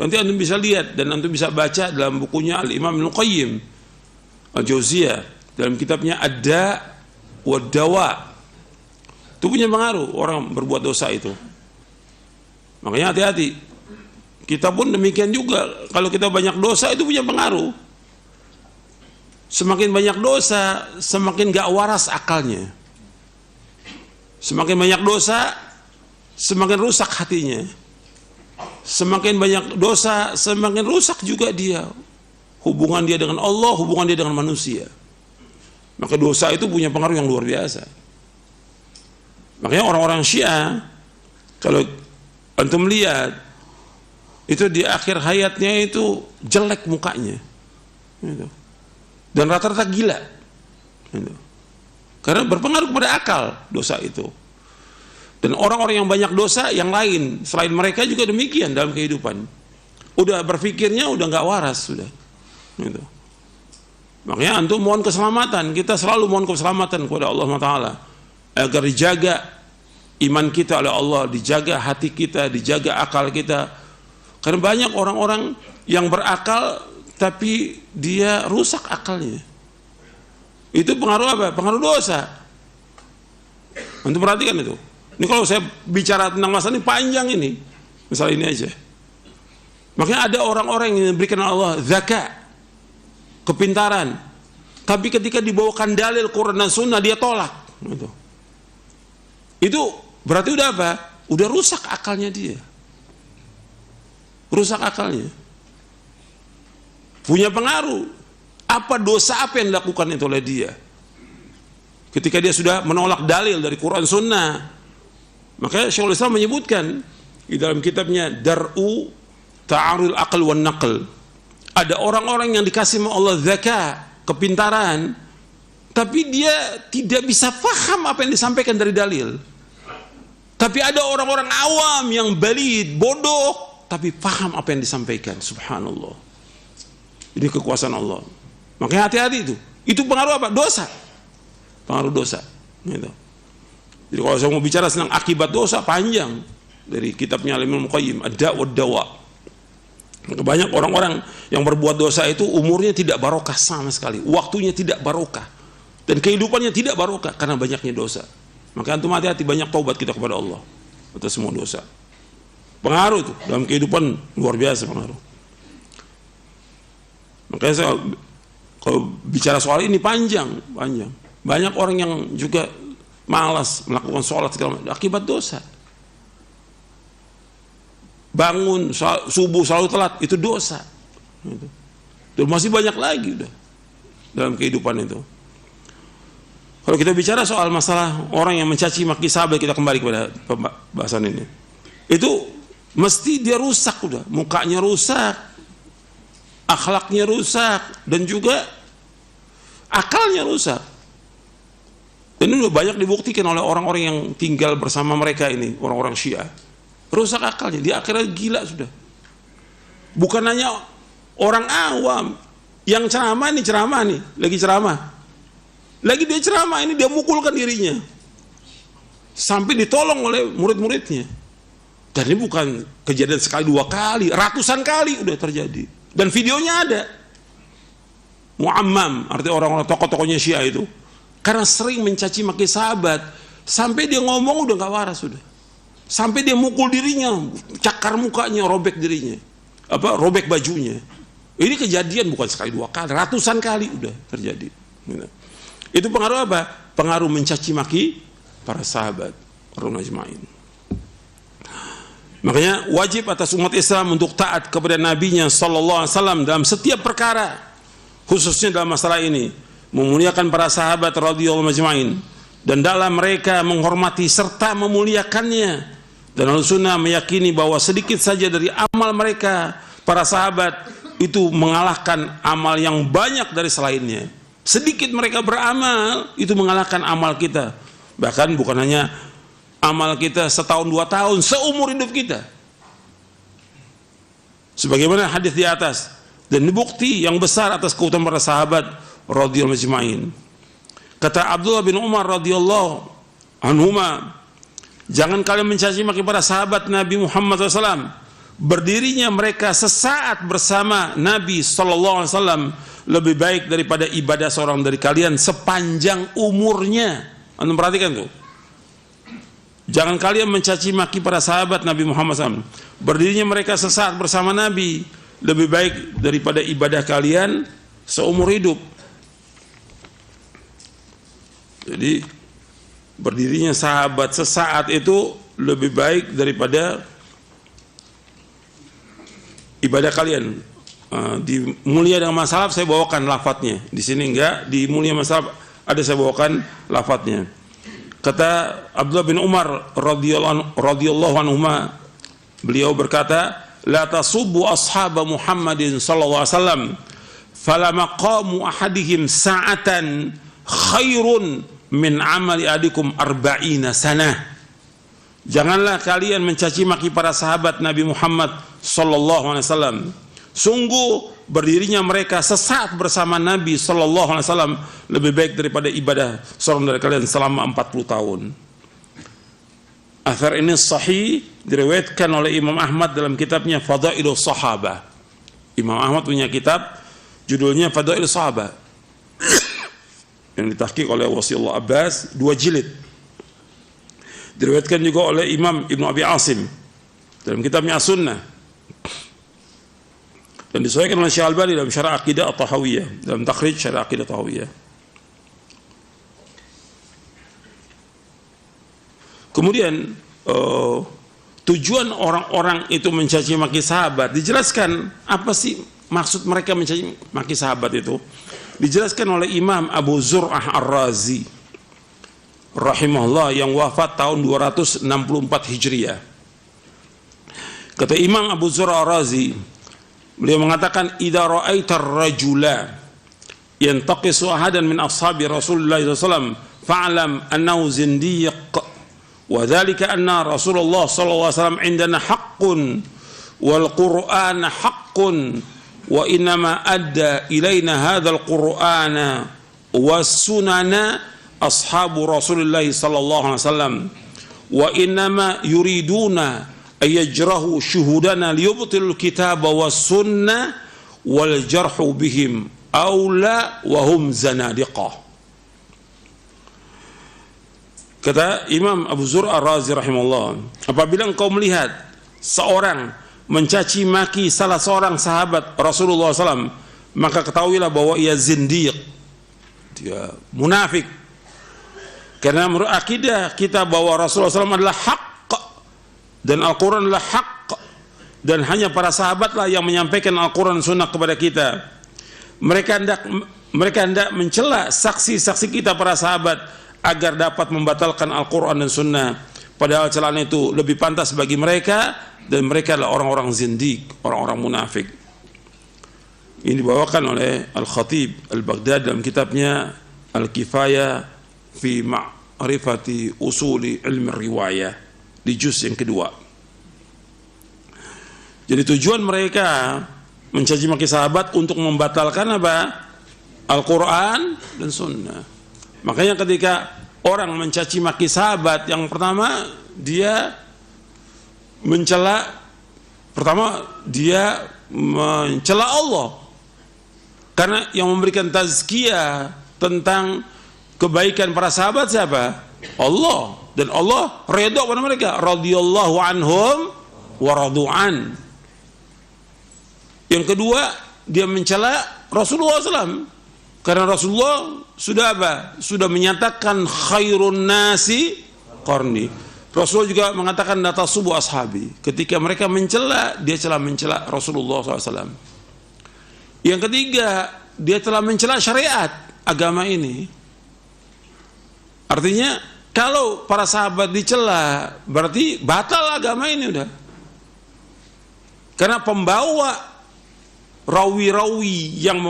Nanti antum bisa lihat dan antum bisa baca dalam bukunya Al-Imam Ibnu Qayyim Al-Jauziyah dalam kitabnya Ad-Da' wad-Dawa. Itu punya pengaruh orang berbuat dosa itu. Makanya hati-hati. Kita pun demikian juga. Kalau kita banyak dosa itu punya pengaruh. Semakin banyak dosa, semakin gak waras akalnya. Semakin banyak dosa, semakin rusak hatinya. Semakin banyak dosa, semakin rusak juga dia. Hubungan dia dengan Allah, hubungan dia dengan manusia. Maka dosa itu punya pengaruh yang luar biasa. Makanya orang-orang Syiah, kalau antum lihat, itu di akhir hayatnya itu jelek mukanya. Gitu. Dan rata-rata gila. Gitu. Karena berpengaruh kepada akal dosa itu. Dan orang-orang yang banyak dosa yang lain selain mereka juga demikian dalam kehidupan. Udah berpikirnya udah nggak waras sudah. Gitu. Makanya antum mohon keselamatan, kita selalu mohon keselamatan kepada Allah Taala agar dijaga iman kita oleh Allah, dijaga hati kita, dijaga akal kita. Karena banyak orang-orang yang berakal tapi dia rusak akalnya. Itu pengaruh apa? Pengaruh dosa. Antum perhatikan itu. Ini kalau saya bicara tentang masalah ini panjang ini. Misal ini aja. Makanya ada orang-orang yang diberikan Allah zakat, kepintaran, tapi ketika dibawakan dalil Quran dan Sunnah dia tolak. Gitu. Itu berarti udah apa? Udah rusak akalnya dia. Rusak akalnya. Punya pengaruh. Apa dosa apa yang dilakukan itu oleh dia? Ketika dia sudah menolak dalil dari Quran Sunnah. Makanya Syekhul Islam menyebutkan di dalam kitabnya Dar'u Ta'arul Aql wan Naql. Ada orang-orang yang dikasih Allah zakat, kepintaran, tapi dia tidak bisa paham apa yang disampaikan dari dalil. Tapi ada orang-orang awam yang balid, bodoh, tapi paham apa yang disampaikan. Subhanallah. Ini kekuasaan Allah. Makanya hati-hati itu. Itu pengaruh apa? Dosa. Pengaruh dosa. Gitu. Jadi kalau saya mau bicara tentang akibat dosa panjang dari kitabnya Al-Imam Al-Qayyim Ad-Da' wad-Dawa. Banyak orang-orang yang berbuat dosa itu umurnya tidak barokah sama sekali, waktunya tidak barokah, dan kehidupannya tidak barokah karena banyaknya dosa. Maka antum hati-hati, banyak taubat kita kepada Allah atas semua dosa. Pengaruh itu dalam kehidupan luar biasa pengaruh. Makanya saya kalau bicara soal ini panjang. Banyak orang yang juga malas melakukan sholat segala macam akibat dosa. Bangun subuh selalu telat itu dosa. Dan masih banyak lagi udah dalam kehidupan itu. Kalau kita bicara soal masalah orang yang mencaci maki sahabat, kita kembali kepada pembahasan ini. Itu mesti dia rusak udah, mukanya rusak, akhlaknya rusak, dan juga akalnya rusak. Dan ini udah banyak dibuktikan oleh orang-orang yang tinggal bersama mereka ini, orang-orang Syiah. Rusak akalnya, dia akhirnya gila sudah. Bukan hanya orang awam yang ceramah nih, lagi ceramah. Lagi dia ceramah ini dia mukulkan dirinya. Sampai ditolong oleh murid-muridnya. Dan ini bukan kejadian sekali dua kali, ratusan kali udah terjadi. Dan videonya ada. Muammam, artinya orang-orang tokoh-tokohnya Syiah itu. Karena sering mencaci maki sahabat, sampai dia ngomong udah gak waras sudah. Sampai dia mukul dirinya, cakar mukanya, robek dirinya, robek bajunya. Ini kejadian bukan sekali dua kali, ratusan kali udah terjadi. Itu pengaruh apa? Pengaruh mencaci maki para sahabat, radhiyallahu ajma'in. Makanya wajib atas umat Islam untuk taat kepada nabinya sallallahu alaihi wasallam dalam setiap perkara, khususnya dalam masalah ini, memuliakan para sahabat radhiyallahu ajma'in, dan dalam mereka menghormati serta memuliakannya. Dan Ahlussunnah meyakini bahwa sedikit saja dari amal mereka para sahabat itu mengalahkan amal yang banyak dari selainnya. Sedikit mereka beramal itu mengalahkan amal kita. Bahkan bukan hanya amal kita setahun dua tahun, seumur hidup kita. Sebagaimana hadis di atas, dan ini bukti yang besar atas keutamaan para sahabat radhiyallahu ajma'in. Kata Abdullah bin Umar radhiyallahu anhuma, jangan kalian mencaci maki para sahabat Nabi Muhammad SAW. Berdirinya mereka sesaat bersama Nabi SAW lebih baik daripada ibadah seorang dari kalian sepanjang umurnya. Anda perhatikan tuh. Jangan kalian mencaci maki para sahabat Nabi Muhammad SAW. Berdirinya mereka sesaat bersama Nabi lebih baik daripada ibadah kalian seumur hidup. Jadi berdirinya sahabat sesaat itu lebih baik daripada ibadah kalian. Di Mulia dengan Masalaf saya bawakan lafadznya. Di sini enggak, di Mulia Masalaf ada saya bawakan lafadznya. Kata Abdullah bin Umar radhiyallahu anhuma, beliau berkata, la tasubbu ashaba Muhammadin sallallahu alaihi wasallam fala maqamu ahadihim sa'atan khairun min amali adikum arba'ina sanah. Janganlah kalian mencaci maki para sahabat Nabi Muhammad sallallahu alaihi wasallam. Sungguh berdirinya mereka sesaat bersama Nabi sallallahu alaihi wasallam lebih baik daripada ibadah seorang dari kalian selama 40 tahun. Athar ini sahih, diriwayatkan oleh Imam Ahmad dalam kitabnya Fadailus Sahabah. Imam Ahmad punya kitab judulnya Fadailus Sahabah yang ditahqiq oleh Wasiullah Abbas, 2 jilid. Diriwayatkan juga oleh Imam Ibnu Abi Asim dalam kitabnya As-Sunnah, dan disesuaikan oleh Syekh Al-Albani dalam Syarah Aqidah At-Tahawiyah, dalam takhrij Syarah Aqidah At-Tahawiyah. Kemudian tujuan orang-orang itu mencaci maki sahabat dijelaskan, apa sih maksud mereka mencaci maki sahabat itu? Dijelaskan oleh Imam Abu Zur'ah Ar-Razi rahimahullah yang wafat tahun 264 Hijriah. Kata Imam Abu Zur'ah Ar-Razi, beliau mengatakan, idza ra'aitar rajula yantaqisu ahadan min ashabi Rasulullah SAW fa'lam annahu zindiq wa dzalika anna Rasulullah SAW indana haqqun wal Qur'an haqqun wa innama adda ilaina hadzal Qur'ana was sunana ashabu Rasulullah SAW wa innama yuriduna ayajrahu syuhudana liyubtilul kitaba was sunnah wal jarhu bihim aula wa hum zanadiqah. Kata Imam Abu Zur'ah Ar-Razi rahimahullah, apabila engkau melihat seorang mencaci maki salah seorang sahabat Rasulullah SAW, maka ketahuilah bahwa ia zindiq, dia munafik. Karena menurut akidah kita bahwa Rasulullah SAW adalah hak dan Al-Quran adalah hak, dan hanya para sahabatlah yang menyampaikan Al-Quran dan Sunnah kepada kita. Mereka hendak mencela saksi-saksi kita para sahabat agar dapat membatalkan Al-Quran dan Sunnah, padahal celaan itu lebih pantas bagi mereka, dan mereka adalah orang-orang zindiq, orang-orang munafik. Ini dibawakan oleh Al-Khatib Al-Baghdadi dalam kitabnya Al-Kifayah fi Ma'rifati Usuli Ilmi Riwayah di juz yang kedua. Jadi tujuan mereka mencaci maki sahabat untuk membatalkan apa? Al-Quran dan Sunnah. Makanya ketika orang mencaci maki sahabat, yang pertama dia mencela Allah, karena yang memberikan tazkiyah tentang kebaikan para sahabat siapa? Allah. Dan Allah redha kepada mereka, radhiyallahu anhum wa radu'an. Yang kedua, dia mencela Rasulullah SAW, karena Rasulullah sudah apa? Sudah menyatakan khairun nasi qarni. Rasulullah juga mengatakan natasubu ashabi. Ketika mereka mencela, dia telah mencela Rasulullah SAW. Yang ketiga, dia telah mencela syariat agama ini. Artinya kalau para sahabat dicela, berarti batal agama ini udah. Karena pembawa rawi-rawi yang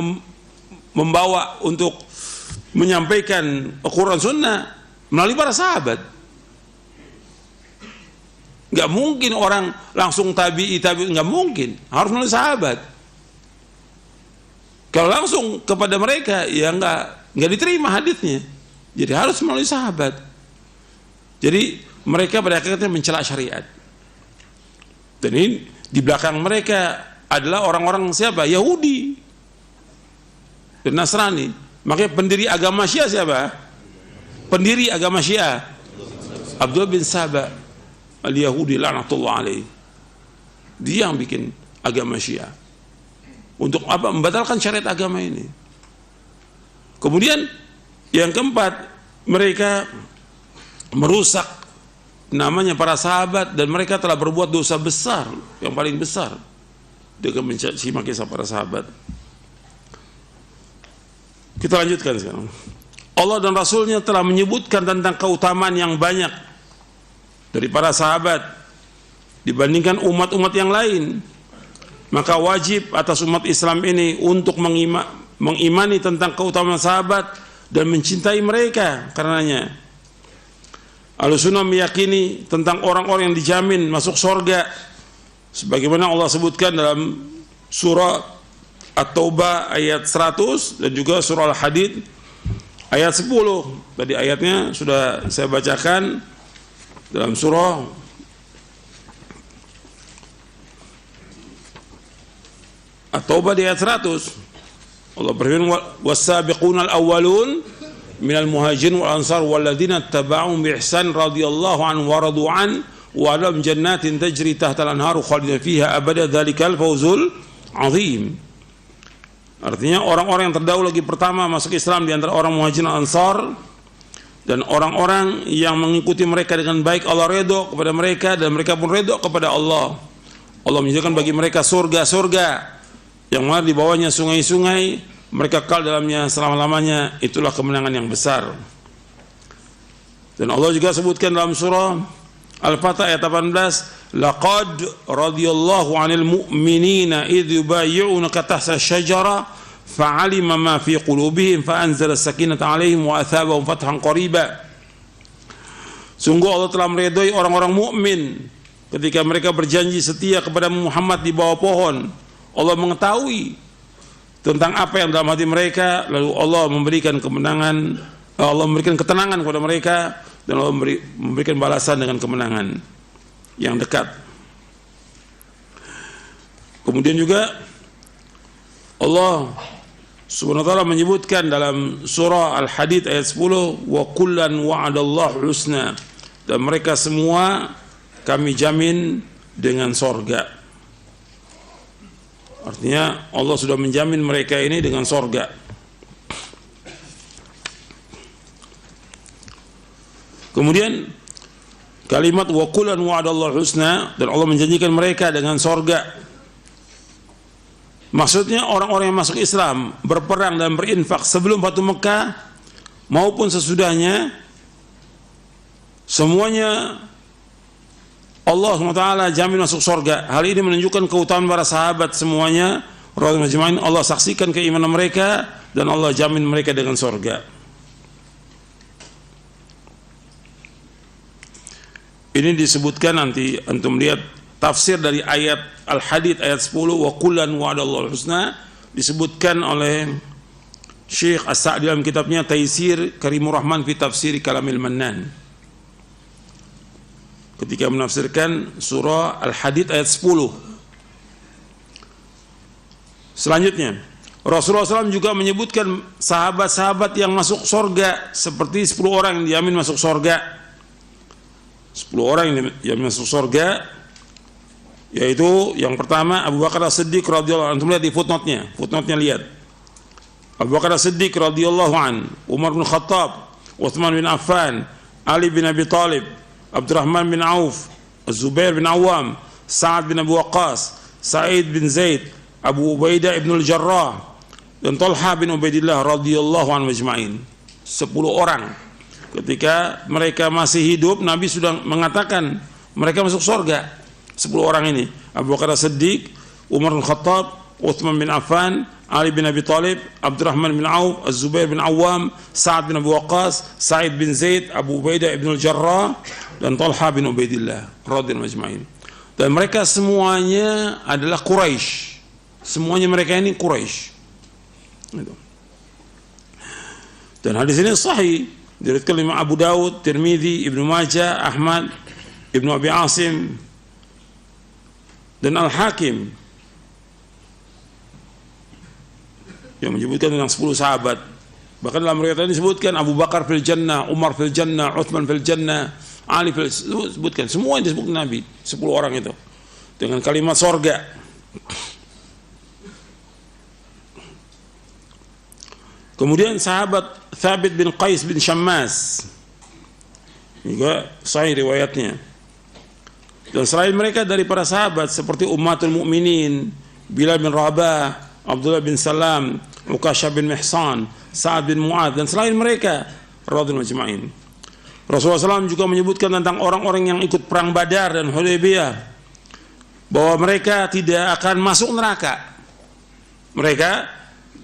membawa untuk menyampaikan Al-Quran Sunnah melalui para sahabat. Nggak mungkin orang langsung tabi'i, nggak mungkin, harus melalui sahabat. Kalau langsung kepada mereka, ya nggak diterima hadisnya. Jadi harus melalui sahabat. Jadi mereka pada akhirnya mencela syariat. Dan ini di belakang mereka adalah orang-orang siapa? Yahudi. dan Nasrani. Makanya pendiri agama Syiah siapa? Pendiri agama Syiah Abdullah bin Saba al-Yahudi laknatullah alaihi. Dia yang bikin agama Syiah. Untuk apa? Membatalkan syariat agama ini. Kemudian yang keempat, mereka merusak namanya para sahabat, dan mereka telah berbuat dosa besar, yang paling besar dengan mencaci maki para sahabat. Kita lanjutkan sekarang. Allah dan Rasulnya telah menyebutkan tentang keutamaan yang banyak dari para sahabat dibandingkan umat-umat yang lain. Maka wajib atas umat Islam ini untuk mengimani tentang keutamaan sahabat dan mencintai mereka karenanya. Ahlussunnah meyakini tentang orang-orang yang dijamin masuk surga sebagaimana Allah sebutkan dalam surah At-Taubah ayat 100 dan juga surah Al-Hadid ayat 10. Tadi ayatnya sudah saya bacakan dalam surah At-Taubah di ayat 100. Allah berfirman, was-sabiqunal awwalun minal muhajirin wal ansar walladzina ittaba'uhum bi ihsan radhiyallahu anhum wa radu an wa lahum jannatin tajri tahtal anharu khalidina fiha abada dzalikal fawzul azim. Artinya orang-orang yang terdahulu lagi pertama masuk Islam di antara orang muhajirin ansar dan orang-orang yang mengikuti mereka dengan baik, Allah redho kepada mereka dan mereka pun redho kepada Allah. Allah menyediakan bagi mereka surga-surga yang mana di bawahnya sungai-sungai, mereka kekal dalamnya selama-lamanya. Itulah kemenangan yang besar. Dan Allah juga sebutkan dalam surah Al-Fatah ayat 18, laqad radhiyallahu 'anil mu'minina idh yubayyi'unaka tahta asy-syajara fa'alima ma fi qulubihim fa'anzala as-sakinata 'alaihim wa athabahum fathan qariba. Sungguh Allah telah meridhai orang-orang mukmin ketika mereka berjanji setia kepada Muhammad di bawah pohon. Allah mengetahui tentang apa yang dalam hati mereka, lalu Allah memberikan kemenangan, Allah memberikan ketenangan kepada mereka, dan Allah memberikan balasan dengan kemenangan yang dekat. Kemudian juga Allah Subhanahu wa taala menyebutkan dalam surah Al-Hadid ayat 10, wa kullan wa'adallahu husna, dan mereka semua kami jamin dengan sorga. Artinya Allah sudah menjamin mereka ini dengan sorga. Kemudian kalimat wa kullan wa'adallahu husna, dan Allah menjanjikan mereka dengan sorga. Maksudnya orang-orang yang masuk Islam, berperang dan berinfak sebelum Fatu Mekah maupun sesudahnya, semuanya Allah SWT jamin masuk surga. Hal ini menunjukkan keutamaan para sahabat semuanya. Allah saksikan keimanan mereka dan Allah jamin mereka dengan surga. Ini disebutkan, nanti antum lihat tafsir dari ayat Al-Hadid ayat 10, wa kullan wa'adallahu husna, disebutkan oleh Syekh As-Sa'di dalam kitabnya Taisir Karimur Rahman fi Tafsir Kalamil Mannan, ketika menafsirkan surah Al-Hadid ayat 10. Selanjutnya Rasulullah SAW juga menyebutkan sahabat-sahabat yang masuk surga seperti 10 orang yang dijamin masuk surga. 10 orang yang masuk surga, yaitu yang pertama Abu Bakar As-Siddiq radhiyallahu anhu. Lihat di footnote-nya lihat. Abu Bakar As-Siddiq radhiyallahu anhu, Umar bin Khattab, Utsman bin Affan, Ali bin Abi Thalib, Abdurrahman bin Auf, Zubair bin Awam, Sa'ad bin Abu Waqqas, Sa'id bin Zaid, Abu Ubaidah ibn al-Jarrah, dan Talha bin Ubaidillah radhiyallahu anhu ajma'in. 10 orang. Ketika mereka masih hidup, Nabi sudah mengatakan mereka masuk surga. 10 orang ini, Abu Bakar As-Siddiq, Umar bin Khattab, Utsman bin Affan, Ali bin Abi Thalib, Abdurrahman bin Auf, Az-Zubair bin Awam, Sa'ad bin Abu Waqqas, Sa'id bin Zaid, Abu Ubaidah ibn al-Jarrah, dan Talha bin Ubaidillah radhiyallahu ajma'in. Dan mereka semuanya adalah Quraisy. Semuanya mereka ini Quraisy. Dan hadis ini sahih, diriwayatkan oleh Abu Dawud, Tirmidzi, Ibnu Majah, Ahmad, Ibnu Abi Asim, dan Al-Hakim. yang menyebutkan tentang 10 sahabat. Bahkan dalam riwayat ini disebutkan Abu Bakar fil jannah, Umar fil jannah, Uthman fil jannah, Ali fil, disebutkan semua yang disebutkan Nabi, 10 orang itu dengan kalimat sorga. Kemudian sahabat Thabit bin Qais bin Syammas juga sahih riwayatnya. Dan selain mereka dari para sahabat seperti Ummatul Mukminin, Bilal bin Rabah, Abdullah bin Salam, Uqashah bin Mihsan, Sa'ad bin Mu'adz, dan selain mereka radhiyallahu majma'in. Rasulullah SAW juga menyebutkan tentang orang-orang yang ikut perang Badar dan Hudaybiyah bahwa mereka tidak akan masuk neraka. Mereka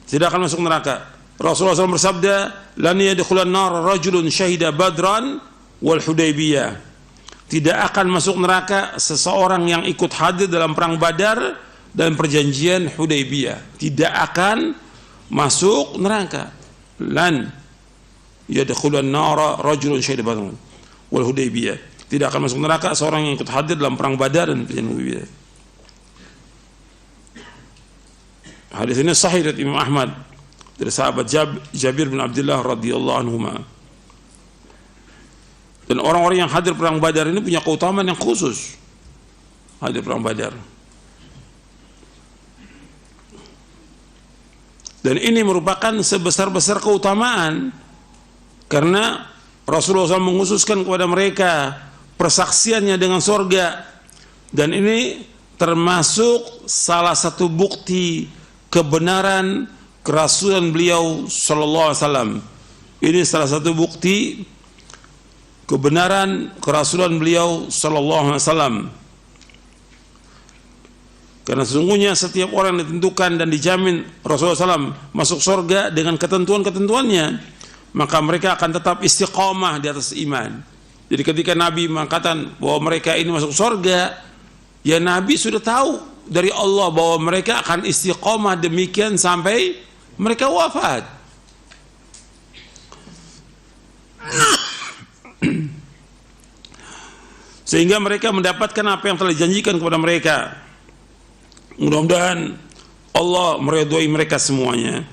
tidak akan masuk neraka. Rasulullah SAW bersabda, "Lan yadkhulan nar rajulun syahida Badran wal Hudaybiyah." Tidak akan masuk neraka seseorang yang ikut hadir dalam perang Badar dan perjanjian Hudaybiyah. Tidak akan masuk neraka. Lan yadkhulan nar rajulun syahida Badran wal Hudaybiyah. Tidak akan masuk neraka seorang yang ikut hadir dalam perang Badar dan perjanjian Hudaybiyah. Hadis ini sahih dari Imam Ahmad dari sahabat Jabir bin Abdullah radhiyallahu anhuma. Dan orang-orang yang hadir perang Badar ini punya keutamaan yang khusus. Hadir perang Badar. Dan ini merupakan sebesar-besar keutamaan karena Rasulullah SAW mengkhususkan kepada mereka persaksiannya dengan sorga. Dan ini termasuk salah satu bukti kebenaran kerasulan beliau sallallahu alaihi wasallam. Ini salah satu bukti kebenaran kerasulan beliau sallallahu alaihi wasallam. Karena sesungguhnya setiap orang ditentukan dan dijamin Rasulullah SAW masuk surga dengan ketentuan-ketentuannya, maka mereka akan tetap istiqamah di atas iman. Jadi ketika Nabi mengatakan bahwa mereka ini masuk surga, ya Nabi sudah tahu dari Allah bahwa mereka akan istiqamah demikian sampai mereka wafat. Sehingga mereka mendapatkan apa yang telah dijanjikan kepada mereka. Mudah-mudahan Allah meridhoi mereka semuanya.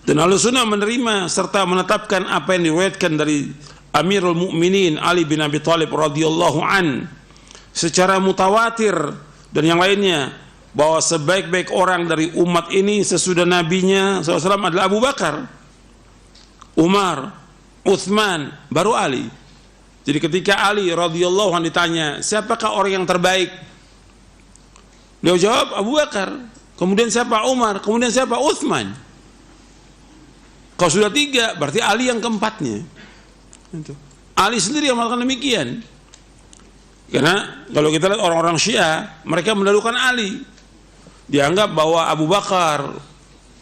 Dan Ahlussunnah menerima serta menetapkan apa yang diriwayatkan dari Amirul Mukminin Ali bin Abi Thalib radhiyallahu an secara mutawatir dan yang lainnya, bahwa sebaik-baik orang dari umat ini sesudah nabinya SAW adalah Abu Bakar, Umar, Uthman, baru Ali. Jadi ketika Ali radhiyallahu anhu ditanya, siapakah orang yang terbaik? Dia jawab Abu Bakar. Kemudian siapa? Umar. Kemudian siapa? Uthman. Kalau sudah 3, berarti Ali yang keempatnya. Ali sendiri yang melakukan demikian. Karena kalau kita lihat orang-orang Syiah, mereka mendahulukan Ali. Dianggap bahwa Abu Bakar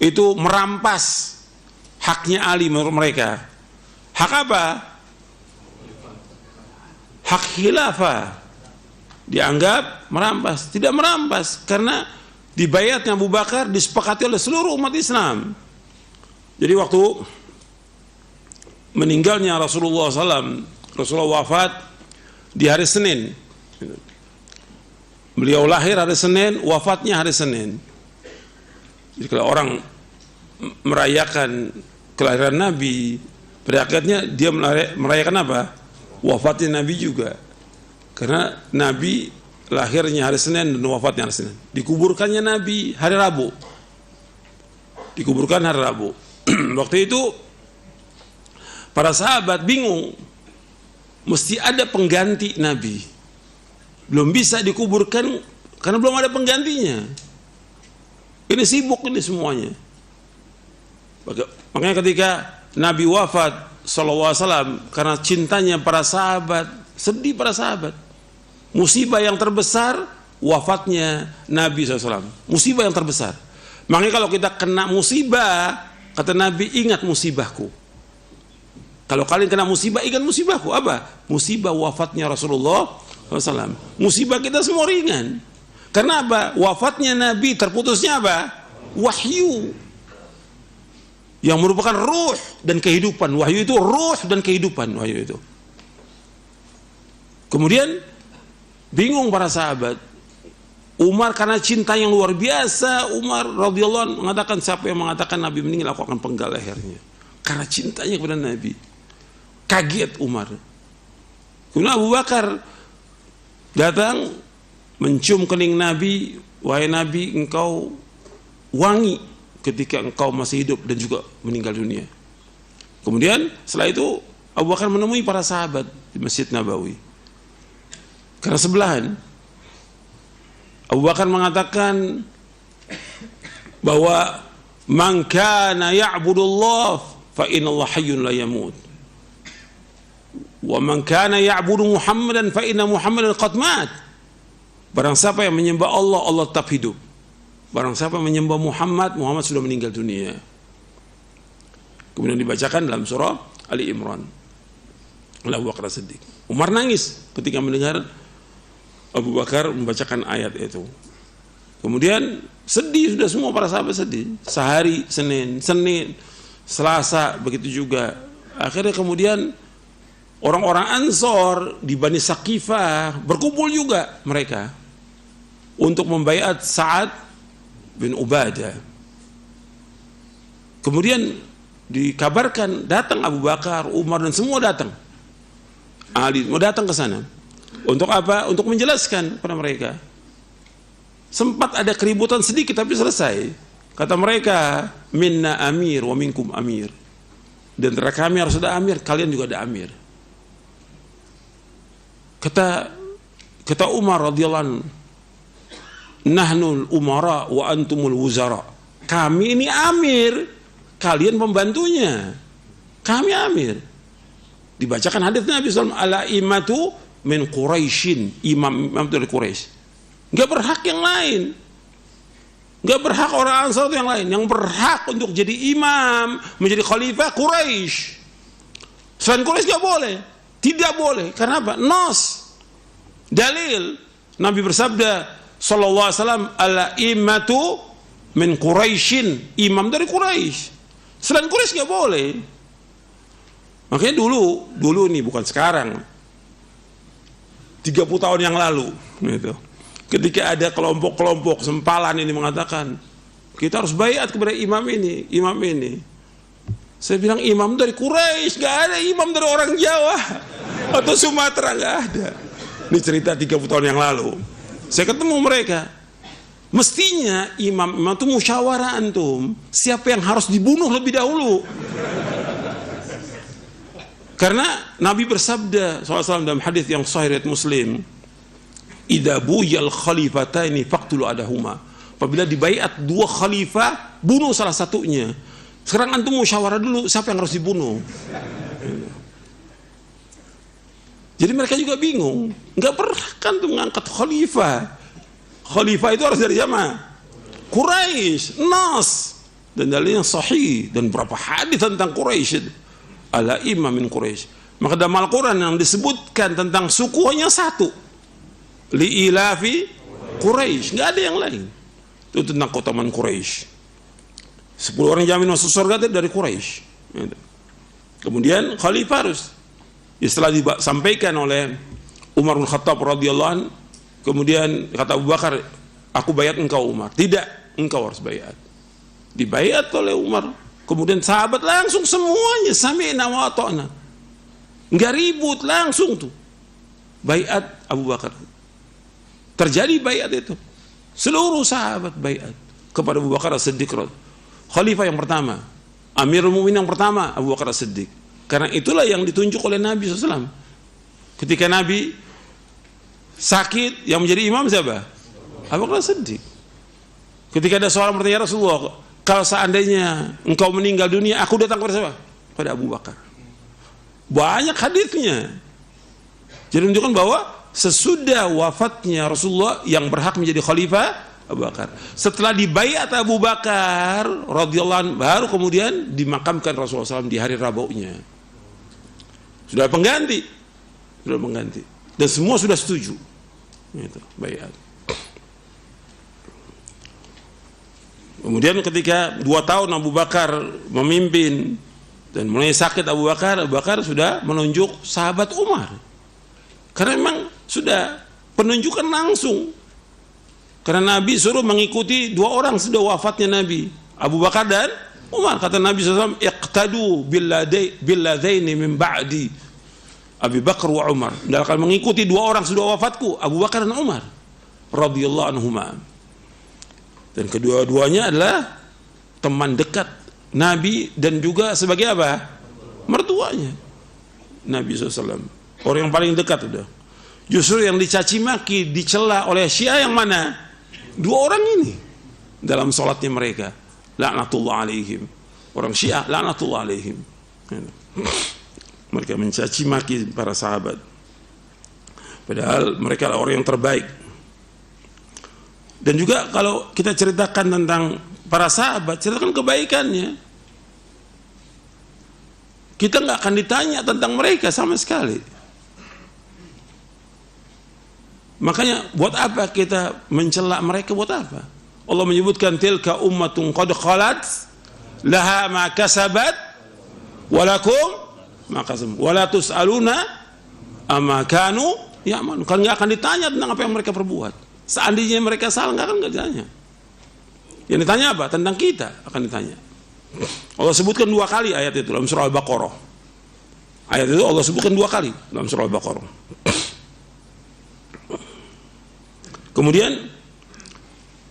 itu merampas haknya Ali menurut mereka. Hak apa? Hak khilafah. Dianggap merampas. Tidak merampas karena dibayatnya Abu Bakar disepakati oleh seluruh umat Islam. Jadi waktu meninggalnya Rasulullah SAW, Rasulullah wafat di hari Senin. Beliau lahir hari Senin, wafatnya hari Senin. Jadi kalau orang merayakan kelahiran Nabi, pada akhirnya dia merayakan apa? Wafatnya Nabi juga. Karena Nabi lahirnya hari Senin dan wafatnya hari Senin. Dikuburkannya Nabi hari Rabu. Dikuburkan hari Rabu. Waktu itu para sahabat bingung, mesti ada pengganti Nabi. Belum bisa dikuburkan karena belum ada penggantinya. Ini sibuk ini semuanya. Makanya ketika Nabi wafat sallallahu alaihi wasallam, karena cintanya para sahabat, sedih para sahabat. Musibah yang terbesar wafatnya Nabi SAW. Musibah yang terbesar. Makanya kalau kita kena musibah, kata Nabi, ingat musibahku. Kalau kalian kena musibah, ingat musibahku. Apa? Musibah wafatnya Rasulullah SAW. Musibah kita semua ringan. Karena apa? Wafatnya Nabi, terputusnya apa? Wahyu. Yang merupakan ruh dan kehidupan. Wahyu itu ruh dan kehidupan. Wahyu itu. Kemudian bingung para sahabat. Umar karena cinta yang luar biasa, Umar radhiyallahu anhu mengatakan, siapa yang mengatakan Nabi meninggal, aku akan penggal lehernya. Karena cintanya kepada Nabi. Kaget Umar. Kemudian Abu Bakar datang mencium kening Nabi, wahai Nabi, engkau wangi ketika engkau masih hidup dan juga meninggal dunia. Kemudian setelah itu Abu Bakar menemui para sahabat di Masjid Nabawi. Karena sebelahan, Abu Bakar mengatakan bahwa man kana ya'budullah fa innallaha hayyun la yamut. Wa man kana ya'budu Muhammadan fa inna Muhammadan qad mat. Barang siapa yang menyembah Allah, Allah tetap hidup. Barang siapa yang menyembah Muhammad, Muhammad sudah meninggal dunia. Kemudian dibacakan dalam surah Ali Imran oleh Abu Bakar Siddiq. Umar nangis ketika mendengar Abu Bakar membacakan ayat itu. Kemudian sedih, sudah semua para sahabat sedih. Sehari Senin, Selasa begitu juga. Akhirnya kemudian orang-orang Ansor di Bani Saqifah berkumpul juga mereka untuk membaiat Sa'ad bin Ubadah. Kemudian dikabarkan datang Abu Bakar, Umar dan semua datang. Ali mau datang ke sana. Untuk apa? Untuk menjelaskan kepada mereka. Sempat ada keributan sedikit tapi selesai. Kata mereka, minna amir wa minkum amir. Dan antara kami harus ada amir, kalian juga ada amir. Kata Umar radhiyallahu anhu, nahnul umara wa antumul wuzara. Kami ini amir, kalian pembantunya. Kami amir. Dibacakan hadis Nabi SAW, ala imatu min Quraisyin, imam dari Quraisy. Enggak berhak yang lain. Enggak berhak orang Ansar yang lain. Yang berhak untuk jadi imam, menjadi khalifah Quraisy. Selain Quraisy enggak boleh. Tidak boleh. Karena apa? Nas. Dalil. Nabi bersabda sallallahu alaihi wasallam, ala imatu min Quraisyin, imam dari Quraisy. Selain Quraisy enggak boleh. Makanya dulu nih, bukan sekarang, 30 tahun yang lalu gitu. Ketika ada kelompok-kelompok sempalan ini mengatakan kita harus baiat kepada imam ini. Saya bilang imam dari Quraisy, gak ada imam dari orang Jawa atau Sumatera, gak ada. Ini cerita 30 tahun yang lalu. Saya ketemu mereka. Mestinya imam itu musyawarah antum, siapa yang harus dibunuh lebih dahulu. Karena Nabi bersabda SAW dalam hadis yang sahih riwayat Muslim, idza buyal khalifataini faqtulu adahuma. Apabila dibaiat dua khalifah, bunuh salah satunya. Sekarang antum musyawarah dulu siapa yang harus dibunuh. Jadi mereka juga bingung, enggak berhak kan tuh mengangkat khalifah. Khalifah itu harus dari siapa? Quraisy, nas. Dan dalilnya sahih dan berapa hadis tentang Quraisy itu. Ala imam min Quraisy. Maka dalam Al-Quran yang disebutkan tentang suku hanya satu, li ilafi Quraisy, nggak ada yang lain. Itu tentang keutamaan Quraisy. 10 orang jamin masuk surga dari Quraisy. Kemudian khalifah harus, setelah disampaikan oleh Umar bin Khattab radhiyallahu anhu, kemudian kata Abu Bakar, aku bayat engkau Umar. Tidak, engkau harus bayat. Dibayat oleh Umar. Kemudian sahabat langsung semuanya sami'na wa ata'na. Enggak ribut, langsung tuh baiat Abu Bakar. Terjadi baiat itu. Seluruh sahabat baiat kepada Abu Bakar As-Siddiq, khalifah yang pertama, Amirul Mukminin yang pertama, Abu Bakar As-Siddiq. Karena itulah yang ditunjuk oleh Nabi SAW. Ketika Nabi sakit, yang menjadi imam siapa? Abu Bakar As-Siddiq. Ketika ada seorang bertanya, Rasulullah, kalau seandainya engkau meninggal dunia, aku datang kepada siapa? Pada Abu Bakar. Banyak hadisnya. Jadi menunjukkan bahwa sesudah wafatnya Rasulullah, yang berhak menjadi khalifah Abu Bakar. Setelah dibaiat Abu Bakar radhiyallahu anhu, baru kemudian dimakamkan Rasulullah SAW di hari Rabu'nya. Sudah pengganti. Dan semua sudah setuju. Itu baiat. Kemudian ketika 2 tahun Abu Bakar memimpin dan mulai sakit Abu Bakar sudah menunjuk sahabat Umar. Karena memang sudah penunjukan langsung. Karena Nabi suruh mengikuti dua orang sudah wafatnya Nabi, Abu Bakar dan Umar. Kata Nabi SAW, iqtadu billadaini min ba'di, Abu Bakar wa Umar. Dan akan mengikuti dua orang sudah wafatku, Abu Bakar dan Umar radhiyallahu anhuma. Dan kedua-duanya adalah teman dekat Nabi dan juga sebagai apa? Mertuanya Nabi SAW. Orang yang paling dekat udah. Justru yang dicaci maki, dicela oleh Syiah yang mana? Dua orang ini dalam sholatnya mereka. Laknatullah alaihim. Orang Syiah laknatullah alaihim. Mereka mencaci maki para sahabat. Padahal mereka adalah orang yang terbaik. Dan juga kalau kita ceritakan tentang para sahabat, ceritakan kebaikannya. Kita nggak akan ditanya tentang mereka sama sekali. Makanya buat apa kita mencela mereka, buat apa? Allah menyebutkan tilka ummatun qad khalat laha ma kasabat walakum ma kasabtum wala tusaluna amma kanu ya'malun. Kan nggak akan ditanya tentang apa yang mereka perbuat. Seandainya mereka salah, nggak ditanya. Yang ditanya apa? Tentang kita akan ditanya. Allah sebutkan dua kali ayat itu dalam surah Al-Baqarah. Ayat itu Allah sebutkan dua kali dalam surah Al-Baqarah. Kemudian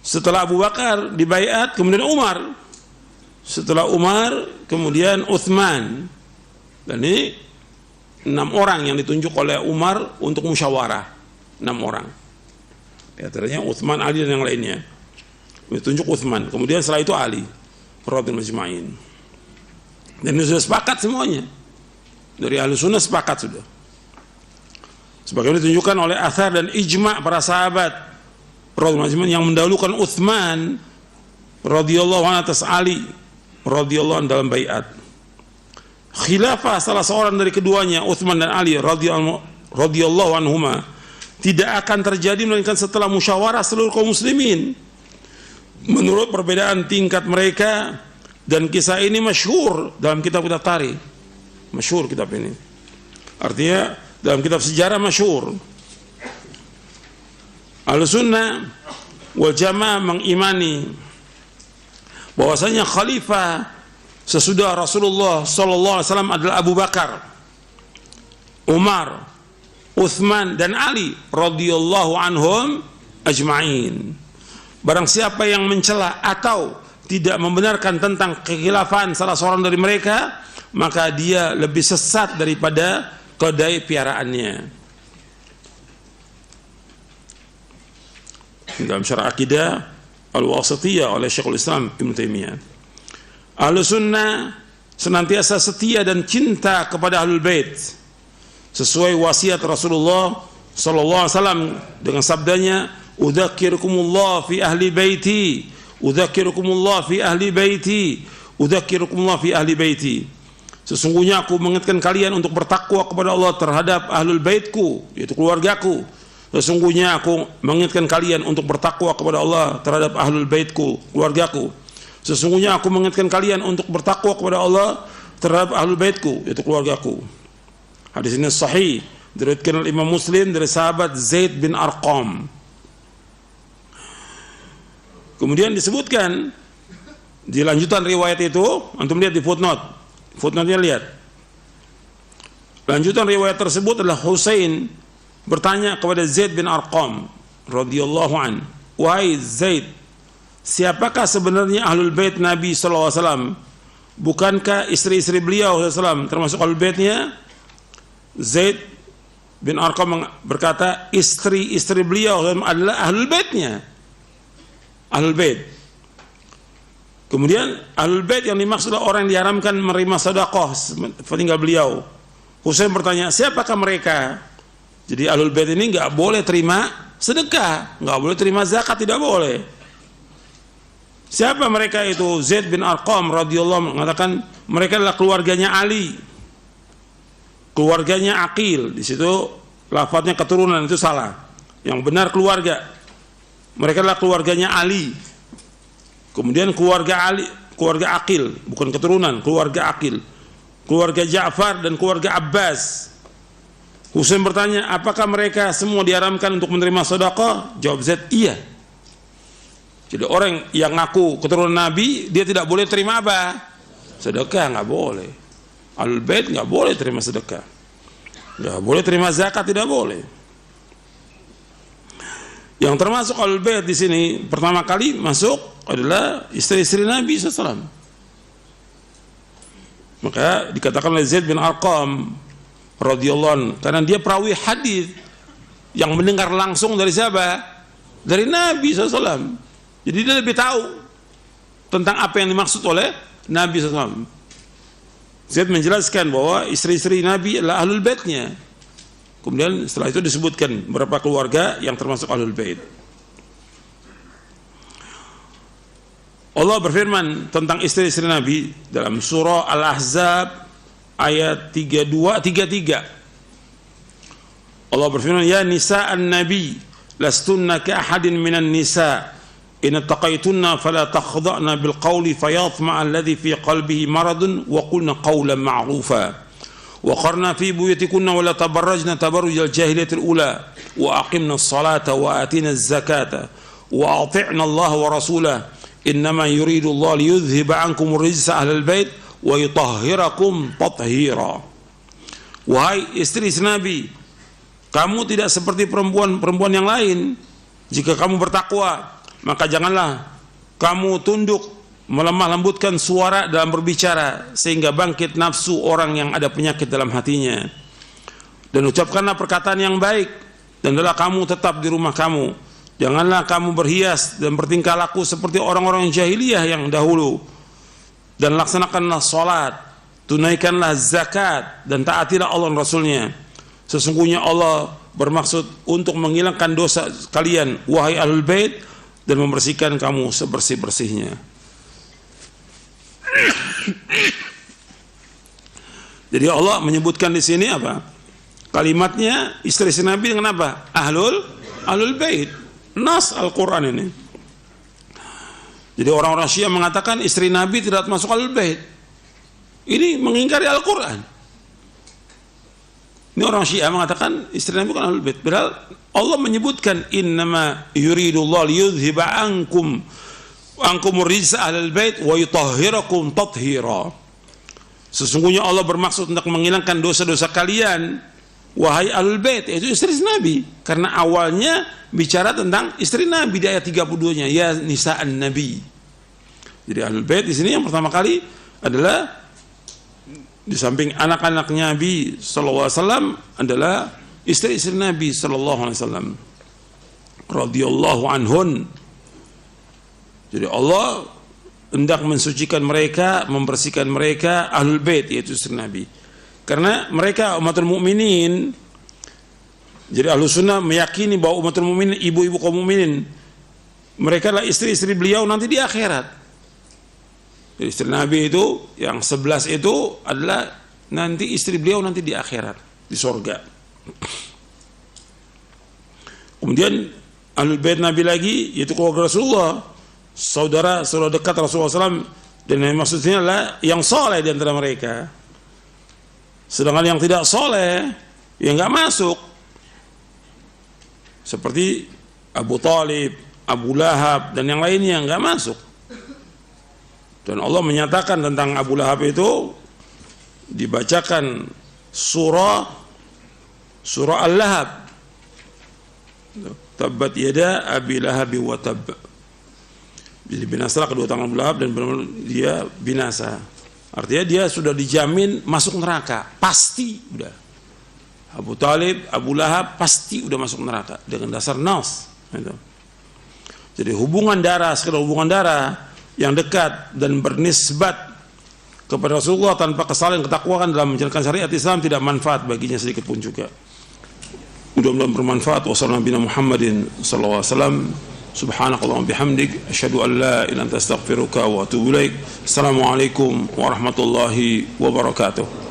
setelah Abu Bakar dibaiat, kemudian Umar. Setelah Umar, kemudian Utsman. Dan ini 6 orang yang ditunjuk oleh Umar untuk musyawarah. 6 orang. Di antaranya Utsman, Ali dan yang lainnya. Ditunjuk Utsman. Kemudian setelah itu Ali radhiyallahu majma'in. Dan ini sudah sepakat semuanya. Dari Ahlussunnah sepakat sudah. Sebagaimana ditunjukkan oleh athar dan ijma' para sahabat radhiyallahu yang mendahulukan Utsman radhiyallahu anhu atas Ali radhiyallahu anhu dalam baiat. Khilafah salah seorang dari keduanya, Utsman dan Ali radhiyallahu anhuma, tidak akan terjadi melainkan setelah musyawarah seluruh kaum muslimin. Menurut perbedaan tingkat mereka, dan kisah ini masyhur dalam kitab-kitab tarikh. Masyhur kitab ini. Artinya dalam kitab sejarah masyhur. Ahlussunnah wal Jamaah mengimani bahwasanya khalifah sesudah Rasulullah sallallahu alaihi wasallam adalah Abu Bakar, Umar, Utsman dan Ali radhiyallahu anhum ajma'in. Barang siapa yang mencela atau tidak membenarkan tentang kekhilafan salah seorang dari mereka, maka dia lebih sesat daripada keledai piaraannya. Dalam syarah akidah Al-Wasithiyah oleh Syekhul Islam Ibnu Taimiyah, Ahlussunnah senantiasa setia dan cinta kepada Ahlul Bait sesuai wasiat Rasulullah sallallahu alaihi wasallam dengan sabdanya, udzakirukumullah fi ahli baiti, udzakirukumullah fi ahli baiti, udzakirukumullah fi ahli baiti. Sesungguhnya aku mengingatkan kalian untuk bertakwa kepada Allah terhadap ahlul baitku, yaitu keluargaku. Sesungguhnya aku mengingatkan kalian untuk bertakwa kepada Allah terhadap ahlul baitku, keluargaku. Sesungguhnya aku mengingatkan kalian untuk bertakwa kepada Allah terhadap ahlul baitku, yaitu keluargaku. Hadis ini sahih, diriwayatkan oleh Imam Muslim dari sahabat Zaid bin Arqam. Kemudian disebutkan di lanjutan riwayat itu, antum lihat di footnote. Footnote-nya lihat. Lanjutan riwayat tersebut adalah Husain bertanya kepada Zaid bin Arqam radhiyallahu an, "Wahai Zaid, siapakah sebenarnya ahlul bait Nabi sallallahu alaihi wasallam? Bukankah istri-istri beliau sallallahu alaihi wasallam termasuk ahlul baitnya?" Zaid bin Arqam berkata, istri-istri beliau adalah ahlul baitnya. Ahlul bait. Kemudian ahlul bait yang dimaksud adalah orang yang diharamkan menerima sedekah meninggal beliau. Husain bertanya, siapakah mereka? Jadi ahlul bait ini nggak boleh terima sedekah, nggak boleh terima zakat, tidak boleh. Siapa mereka itu? Zaid bin Arqam radhiyallahu anhu mengatakan mereka adalah keluarganya Ali, keluarganya Aqil. Di situ lafadznya keturunan, itu salah. Yang benar keluarga. Mereka adalah keluarganya Ali. Kemudian keluarga Ali, keluarga Aqil, bukan keturunan, keluarga Aqil. Keluarga Ja'far dan keluarga Abbas. Husain bertanya, apakah mereka semua diharamkan untuk menerima sedekah? Jawab Zaid, iya. Jadi orang yang ngaku keturunan Nabi, dia tidak boleh terima apa? Sedekah, nggak boleh. Ahlul Bait nggak boleh terima sedekah, nggak boleh terima zakat, tidak boleh. Yang termasuk Ahlul Bait di sini pertama kali masuk adalah istri-istri Nabi SAW. Maka dikatakan oleh Zaid bin Arqam radhiyallahu anhu, karena dia perawi hadis yang mendengar langsung dari siapa? Dari Nabi SAW. Jadi dia lebih tahu tentang apa yang dimaksud oleh Nabi SAW. Zaid menjelaskan bahwa istri-istri Nabi adalah Ahlul Baitnya. Kemudian setelah itu disebutkan beberapa keluarga yang termasuk Ahlul Bait. Allah berfirman tentang istri-istri Nabi dalam surah Al-Ahzab ayat 32-33. Allah berfirman, ya nisa'an nabi lastunna ka ahadin minan nisa' in taqaytunna fala takhda'na bil qawli fayatma'a alladhi fi qalbihi maradun wa qulna qawlan ma'rufa wa qarna fi buyutikunna wa la tabarrajna tabarrujal jahiliyatil ula wa aqimna as-salata wa atina az-zakata wa ati'na Allah wa rasulahu innama yuridu Allah liyudhhiba 'ankum ar-rijsa ahlal bait wa yutahhirakum tathira. Wahai istri Nabi, kamu tidak seperti perempuan yang lain. Jika kamu bertakwa, maka janganlah kamu tunduk melemah lembutkan suara dalam berbicara sehingga bangkit nafsu orang yang ada penyakit dalam hatinya, dan ucapkanlah perkataan yang baik, dan hendaklah kamu tetap di rumah kamu. Janganlah kamu berhias dan bertingkah laku seperti orang-orang jahiliyah yang dahulu, dan laksanakanlah salat, tunaikanlah zakat, dan taatilah Allah dan Rasulnya. Sesungguhnya Allah bermaksud untuk menghilangkan dosa kalian, wahai Ahlul Bait, dan membersihkan kamu sebersih-bersihnya. Jadi Allah menyebutkan di sini apa? Kalimatnya istri Nabi dengan apa? Ahlul Bait. Nas Al-Quran ini. Jadi orang-orang Syiah mengatakan istri Nabi tidak masuk Ahlul Bait. Ini mengingkari Al-Quran. Ini orang Syiah mengatakan istri Nabi bukan Ahlul Bait. Padahal Allah menyebutkan innama yuridullah liyudhhiba ankum rijsa ahlal bait wa yutahhirakum tathira. Sesungguhnya Allah bermaksud untuk menghilangkan dosa-dosa kalian, wahai Ahlul Bait, yaitu istri Nabi. Karena awalnya bicara tentang istri Nabi di ayat 32-nya, ya nisa'an Nabi. Jadi Ahlul Bait di sini yang pertama kali adalah di samping anak-anak Nabi sallallahu alaihi wasallam adalah istri-istri Nabi sallallahu alaihi wasallam radhiyallahu anhun. Jadi Allah hendak mensucikan mereka, membersihkan mereka, Ahlul Bait yaitu istri Nabi. Karena mereka umatul mukminin. Jadi Ahlus Sunnah meyakini bahwa umatul mukminin, ibu-ibu kaum mukminin, mereka adalah istri-istri beliau nanti di akhirat. Jadi istri Nabi itu yang 11 itu adalah nanti istri beliau nanti di akhirat, di surga. Kemudian Ahlul Bait Nabi lagi yaitu keluarga Rasulullah, saudara dekat Rasulullah SAW, dan yang maksudnya adalah yang soleh di antara mereka. Sedangkan yang tidak soleh yang nggak masuk, seperti Abu Talib, Abu Lahab, dan yang lainnya nggak masuk. Dan Allah menyatakan tentang Abu Lahab itu dibacakan surah Al-Lahab, tabbat yada abi lahab wa tabb. Jadi binasalah kedua tangan Abu Lahab, dan benar-benar dia binasa. Artinya dia sudah dijamin masuk neraka, pasti udah. Abu Talib, Abu Lahab pasti udah masuk neraka dengan dasar nas. Jadi hubungan darah, sekedar hubungan darah yang dekat dan bernisbat kepada Rasulullah tanpa kesalahan ketakwaan dalam menjalankan syariat Islam tidak manfaat baginya sedikit pun juga. Mudah-mudahan bermanfaat. Wassalamualaikum Muhammadin sallallahu alaihi wasallam. Subhanakallahumma bihamdik asyhadu an la ilaha illa anta astaghfiruka wa atubu ilaik. Assalamualaikum warahmatullahi wabarakatuh.